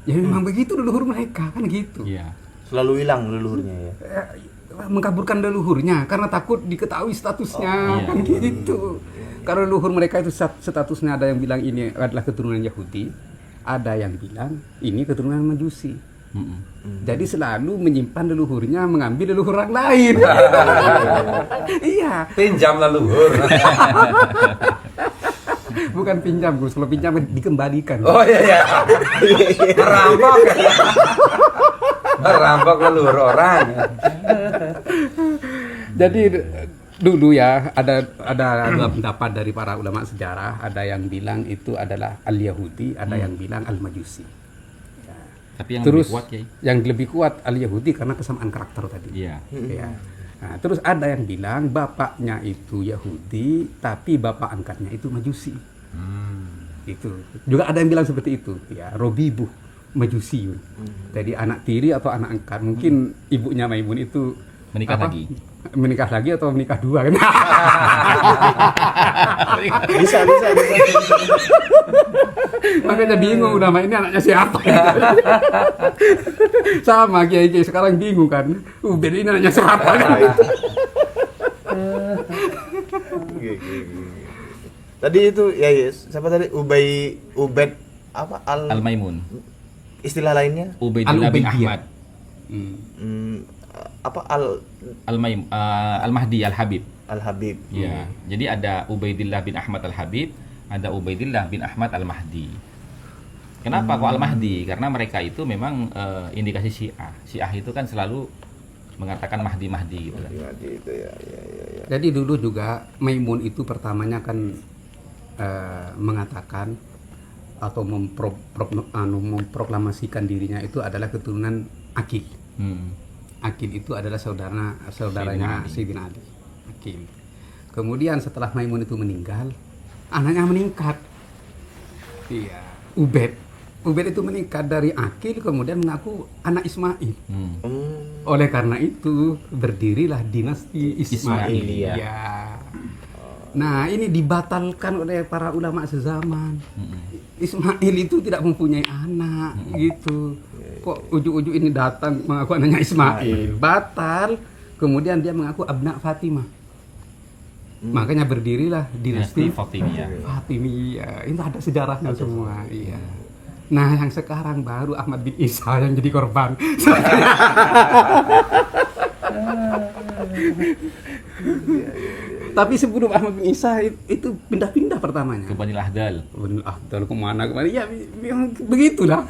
Ya memang begitu leluhur mereka kan gitu. Iya. Selalu hilang leluhurnya ya. Mengkaburkan leluhurnya karena takut diketahui statusnya iya. kan gitu. Karena leluhur mereka itu statusnya ada yang bilang ini adalah keturunan Yahudi, ada yang bilang ini keturunan Majusi. Jadi selalu menyimpan leluhurnya, mengambil leluhur orang lain. Iya, Pinjam leluhur. bukan pinjam Gus, kalau pinjam dikembalikan. Oh iya. Merampok. Merampok leluhur orang. Jadi dulu ya ada dua pendapat dari para ulama sejarah, ada yang bilang itu adalah Al-Yahudi, ada yang bilang Al-Majusi. Tapi yang Terus lebih kuat ya. yang lebih kuat Al-Yahudi karena kesamaan karakter tadi. Iya. Ya. Nah, terus ada yang bilang bapaknya itu Yahudi, tapi bapak angkatnya itu Majusi. Itu juga ada yang bilang seperti itu. Ya, Robibuh Majusi. Jadi anak tiri atau anak angkat. Mungkin ibunya Maimun itu Menikah apa? lagi. Menikah lagi atau menikah dua kan? Bisa. Makanya bingung nama ini anaknya siapa. Sama kiai sekarang bingung kan. Ubed ini anaknya siapa kan? Oke. Tadi itu ya yes, siapa tadi Ubed apa Al-Maimun, istilah lainnya Ubaidillah bin Al-Ubaidiyah. Ahmad, apa Al-Mahdi Al-Habib. Al-Habib. Ya, jadi ada Ubaidillah bin Ahmad Al-Habib, ada Ubaidillah bin Ahmad Al-Mahdi. Kenapa kok Al-Mahdi? Karena mereka itu memang indikasi Syiah. Syiah itu kan selalu mengatakan Mahdi gitu kan. Itu ya. Jadi dulu juga Maimun itu pertamanya kan mengatakan atau memproklamasikan dirinya itu adalah keturunan Aqil. Aqil itu adalah saudaranya Sayyidina Ali. Aqil. Kemudian setelah Maimun itu meninggal, anaknya meningkat. Iya, Ubed itu meningkat dari Aqil, kemudian mengaku anak Ismail. Oleh karena itu berdirilah dinasti Ismailiyah. Ya. Nah, ini dibatalkan oleh para ulama sezaman. Ismail itu tidak mempunyai anak, gitu. Kok ujuk-ujuk ini datang mengaku anaknya Ismail, batal. Kemudian dia mengaku abna Fatimah. Makanya berdirilah dinasti Fatimiyah. Ini ada sejarahnya semua. Iya. Nah, yang sekarang baru Ahmad bin Isa yang jadi korban. Tapi sebelum Ahmad bin Isa itu pindah-pindah pertamanya. Ke Bani Lahdal. Lalu kemana? Ya, begitulah.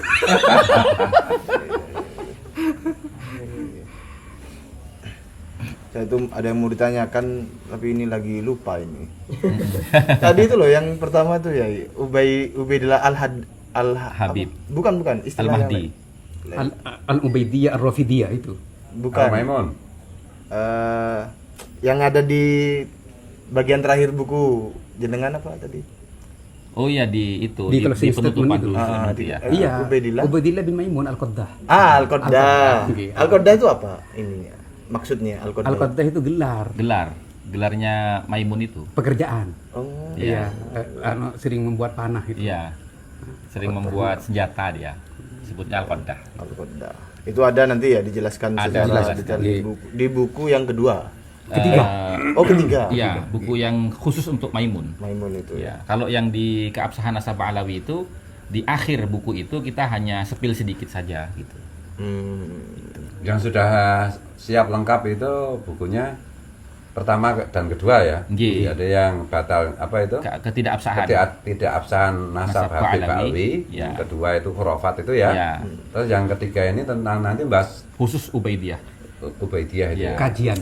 Saya itu ada yang mau ditanyakan, tapi ini lagi lupa ini. Tadi itu loh yang pertama tuh ya Ubaidillah Habib. Bukan istilah Al-Mahdi. Al-Ubaidiyah Ar-Rafidiyah itu. Bukan. Maimun. Yang ada di bagian terakhir buku jenengan apa tadi? Oh iya di closing penutupan statement itu. dulu nanti ya. Iya. Ubaidillah. Ubaidillah bin Maimun Al-Qaddah. Al-Qaddah. Al-Qaddah. Al-Qaddah itu apa ininya? Maksudnya Al-Qaddah. Al-Qaddah itu Gelarnya Maimun itu. pekerjaan. Oh. Iya. Sering membuat panah itu. Iya. Sering membuat senjata dia. Sebutnya Al-Qaddah. Al-Qaddah. Itu ada nanti ya dijelaskan Ada, secara dijelaskan. detail di buku yang kedua. Ketiga. Ketiga. Iya, buku yang khusus untuk Maimun. Maimun itu. Ya, kalau yang di Keabsahan Nasabah Alawi itu di akhir buku itu kita hanya sepil sedikit saja gitu. Yang sudah siap lengkap itu bukunya pertama dan kedua ya. Nggih. Jadi ada yang batal apa itu? Ketidakabsahan. Tidak-absahan nasab Nasab Habib Alawi. Alwi. Ya. Yang kedua itu khurafat itu ya. Ya. Terus yang ketiga ini tentang nanti bahas Khusus Ubaidiyah. Ubaidiyah itu. Ya. Kajian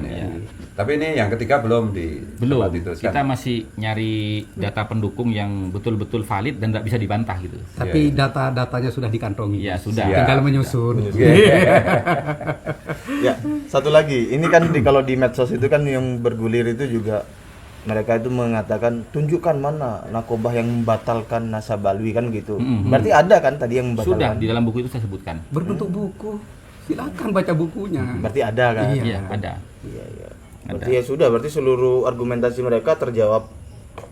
ya. Ya. Tapi ini yang ketiga belum Belum. tempat itu Kita masih nyari data pendukung yang betul-betul valid dan tidak bisa dibantah gitu. Tapi data-datanya sudah dikantongi. Ya, sudah. Siap. Tinggal menyusun. Ya, satu lagi. Ini kan kalau di medsos itu kan yang bergulir itu juga mereka itu mengatakan tunjukkan mana nakobah yang membatalkan nasab alwi kan gitu. Berarti ada kan tadi yang Sudah membatalkan? di dalam buku itu saya sebutkan. Berbentuk buku. Silakan baca bukunya. Berarti ada kan? Iya. Iya, ada. Iya. Berarti ya sudah, berarti seluruh argumentasi mereka terjawab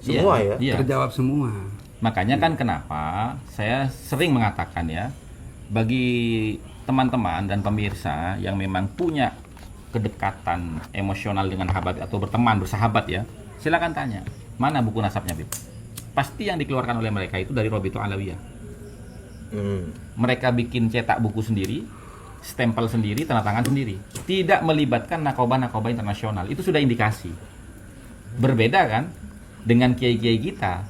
semua ya. Iya. Terjawab semua. Makanya kan kenapa saya sering mengatakan ya, bagi teman-teman dan pemirsa yang memang punya kedekatan emosional dengan Habib atau berteman, bersahabat ya, silakan tanya, mana buku nasabnya Bib? Pasti yang dikeluarkan oleh mereka itu dari Robitul Alawiyah. Mereka bikin cetak buku sendiri, stempel sendiri, tanda tangan sendiri. Tidak melibatkan nakobah-nakobah internasional. Itu sudah indikasi. Berbeda kan dengan kiai-kiai kita.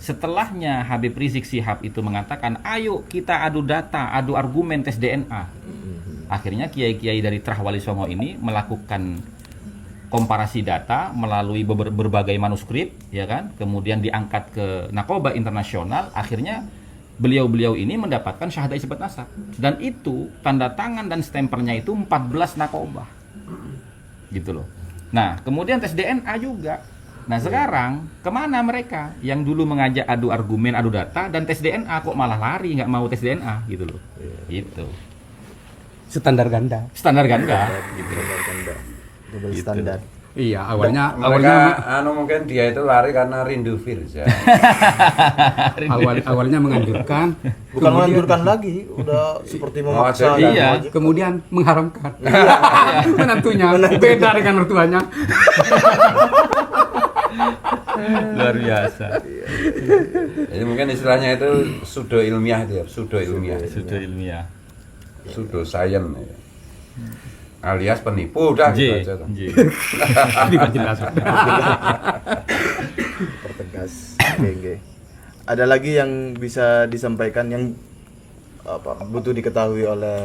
Setelahnya Habib Rizik Syihab itu mengatakan, ayo kita adu data, adu argumen, tes DNA. Akhirnya kiai-kiai dari Trah Wali Songo ini melakukan komparasi data melalui berbagai manuskrip, ya kan? Kemudian diangkat ke nakobah internasional. Akhirnya beliau-beliau ini mendapatkan syahadah isbat nasab. Dan itu tanda tangan dan stempelnya itu 14 nakobah. Gitu loh. Nah, kemudian tes DNA juga Nah sekarang kemana mereka yang dulu mengajak adu argumen, adu data dan tes DNA kok malah lari nggak mau tes DNA gitu loh. Gitu. Standar ganda. Standar ganda. Gitu. Double Gitu. standar. Iya, awalnya Mereka mungkin dia itu lari karena rindu virus ya. awalnya menganjurkan, Bukan menganjurkan lagi, udah seperti memaksa. jadi- dan Iya. mewajibkan. kemudian mengharamkan. Menantunya beda dengan mertuanya. Luar biasa. Jadi mungkin istilahnya itu pseudo ilmiah itu ya, pseudo ilmiah, Sudah ilmiah. pseudo science ya. Alias penipu udah gitu aja. tuh. Diperjelas. Pertegas. Oke. Ada lagi yang bisa disampaikan yang butuh diketahui oleh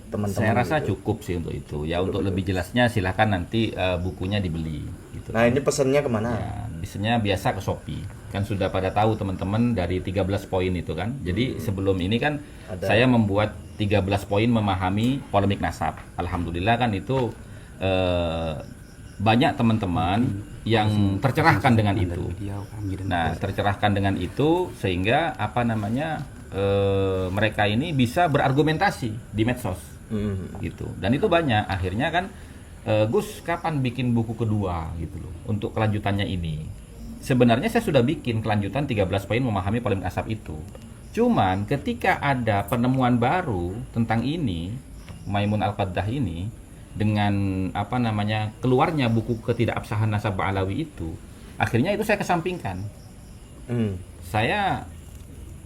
teman-teman? Saya rasa gitu? cukup sih untuk itu. Ya untuk lebih jelasnya silahkan nanti bukunya dibeli. Gitu. Nah ini pesannya kemana? Ya, biasanya biasa ke Shopee. Kan sudah pada tahu teman-teman dari 13 poin itu kan. Jadi sebelum ini kan saya membuat 13 poin memahami polemik nasab. Alhamdulillah kan itu banyak teman-teman yang tercerahkan dengan itu. Nah, tercerahkan dengan itu sehingga mereka ini bisa berargumentasi di medsos. Gitu. Dan itu banyak. Akhirnya kan Gus kapan bikin buku kedua gitu loh untuk kelanjutannya ini. Sebenarnya saya sudah bikin kelanjutan 13 poin memahami polemik nasab itu. Cuman ketika ada penemuan baru tentang ini, Maimun Al-Qaddah ini dengan keluarnya buku ketidakabsahan nasab Ba'alawi itu, akhirnya itu saya kesampingkan. Saya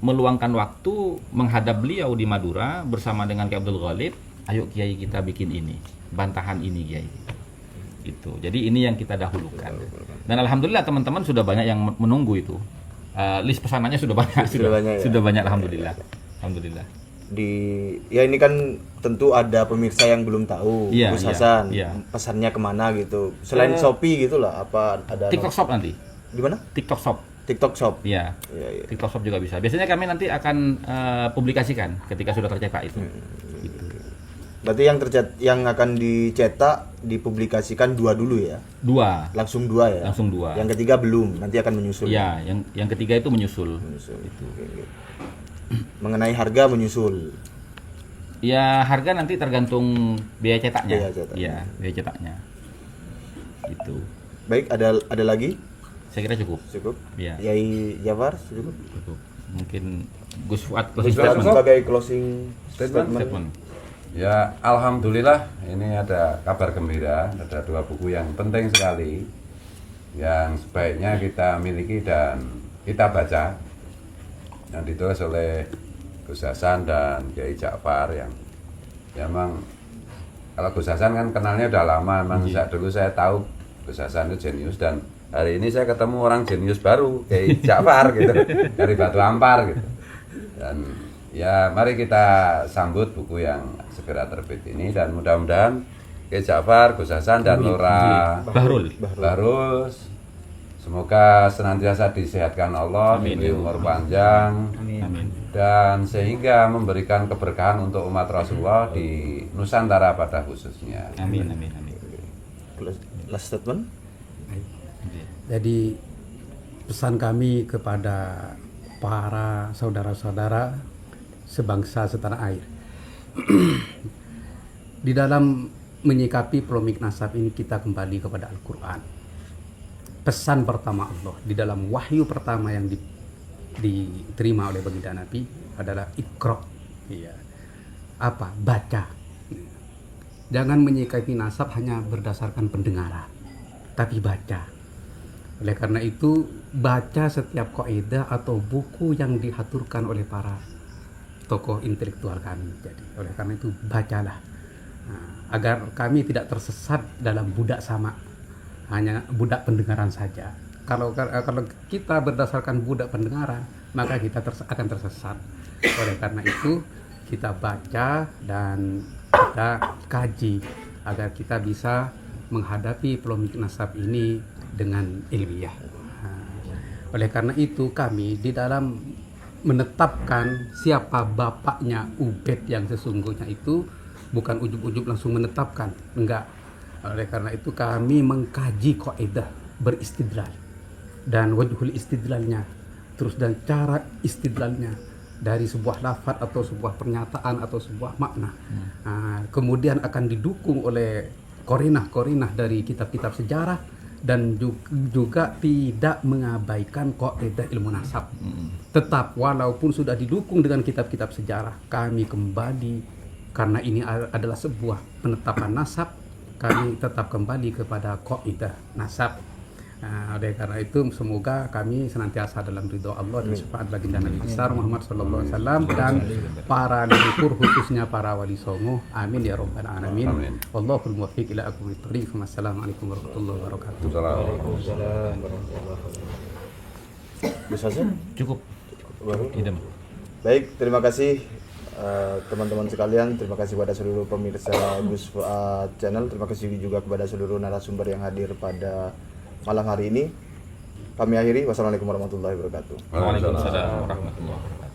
meluangkan waktu menghadap beliau di Madura bersama dengan Kiai Abdul Ghalib, ayo Kiai kita bikin ini, bantahan ini Kiai. Itu. Jadi ini yang kita dahulukan. Dan alhamdulillah teman-teman sudah banyak yang menunggu itu. List pesanannya sudah banyak, sudah banyak alhamdulillah. Alhamdulillah. Ya ini kan tentu ada pemirsa yang belum tahu Gus Hasan pesannya kemana gitu. Selain Shopee gitu lah, apa ada TikTok Shop nanti. Di mana? TikTok Shop. TikTok Shop. Iya. TikTok Shop juga bisa. Biasanya kami nanti akan publikasikan ketika sudah tercetak itu. Gitu. Berarti yang akan dicetak dipublikasikan 2 dulu ya? 2. Langsung 2 ya? Langsung 2. Yang ketiga belum, nanti akan menyusul. Iya, yang ketiga itu menyusul. Itu. Oke. Mengenai harga menyusul. Ya, harga nanti tergantung biaya cetaknya. Biaya cetaknya. Iya, biaya cetaknya. Itu. Baik, ada lagi? Saya kira cukup. Cukup. Iya. Yai Jafar cukup. Cukup. Mungkin Gus Fuad Gus closing Fuad statement. sebagai closing Statement. Statement. Ya, alhamdulillah ini ada kabar gembira, ada 2 buku yang penting sekali yang sebaiknya kita miliki dan kita baca, yang ditulis oleh Gus Hasan dan Kiai Ja'far yang memang kalau Gus Hasan kan kenalnya udah lama, memang sejak dulu saya tahu Gus Hasan itu jenius, dan hari ini saya ketemu orang jenius baru Kiai Ja'far gitu dari Batu Ampar gitu. Dan ya mari kita sambut buku yang segera terbit ini, dan mudah-mudahan Kiai Ja'far, Gus Hasan dan Lora Bahrul. semoga senantiasa disehatkan Allah, diberi umur panjang, dan sehingga memberikan keberkahan untuk umat Rasulullah di Nusantara pada khususnya. Amin. Last statement. Jadi pesan kami kepada para saudara-saudara sebangsa setanah air. Di dalam menyikapi polemik nasab ini kita kembali kepada Al-Quran. Pesan pertama Allah di dalam wahyu pertama yang diterima oleh baginda Nabi adalah Iqra. Iya. Apa? Baca. Jangan menyikapi nasab hanya berdasarkan pendengaran, tapi baca. Oleh karena itu, baca setiap kaidah atau buku yang diaturkan oleh para tokoh intelektual kami. Jadi, oleh karena itu bacalah, agar kami tidak tersesat dalam budak sama, hanya budak pendengaran saja. Kalau kita berdasarkan budak pendengaran, maka kita akan tersesat. Oleh karena itu, kita baca dan kita kaji agar kita bisa menghadapi polemik nasab ini dengan ilmiah. Oleh karena itu kami di dalam menetapkan siapa bapaknya Ubed yang sesungguhnya itu bukan ujub-ujub langsung menetapkan, enggak. Oleh karena itu kami mengkaji kaidah beristidlal. dan wajhul istidlalnya, terus dan cara istidlalnya dari sebuah lafaz atau sebuah pernyataan atau sebuah makna. Kemudian akan didukung oleh korinah-korinah dari kitab-kitab sejarah dan juga tidak mengabaikan kaidah ilmu nasab. Tetap walaupun sudah didukung dengan kitab-kitab sejarah, kami kembali karena ini adalah sebuah penetapan nasab, kami tetap kembali kepada kaidah nasab. Oleh karena itu semoga kami senantiasa dalam ridho Allah dan syafaat baginda Nabi besar Muhammad sallallahu alaihi wasallam dan para leluhur khususnya para wali songo. Amin ya rabbal alamin. Wallahul muwaffiq ila aqwamit thoriq. Wassalamualaikum warahmatullahi wabarakatuh. Waalaikumsalam warahmatullahi wabarakatuh. Gus Hasan? Cukup. Idem. Baik, terima kasih teman-teman sekalian. Terima kasih kepada seluruh pemirsa Gus Fuad Channel. Terima kasih juga kepada seluruh narasumber yang hadir pada malam hari ini. Kami akhiri. Wassalamualaikum warahmatullahi wabarakatuh. Waalaikumsalam warahmatullahi wabarakatuh.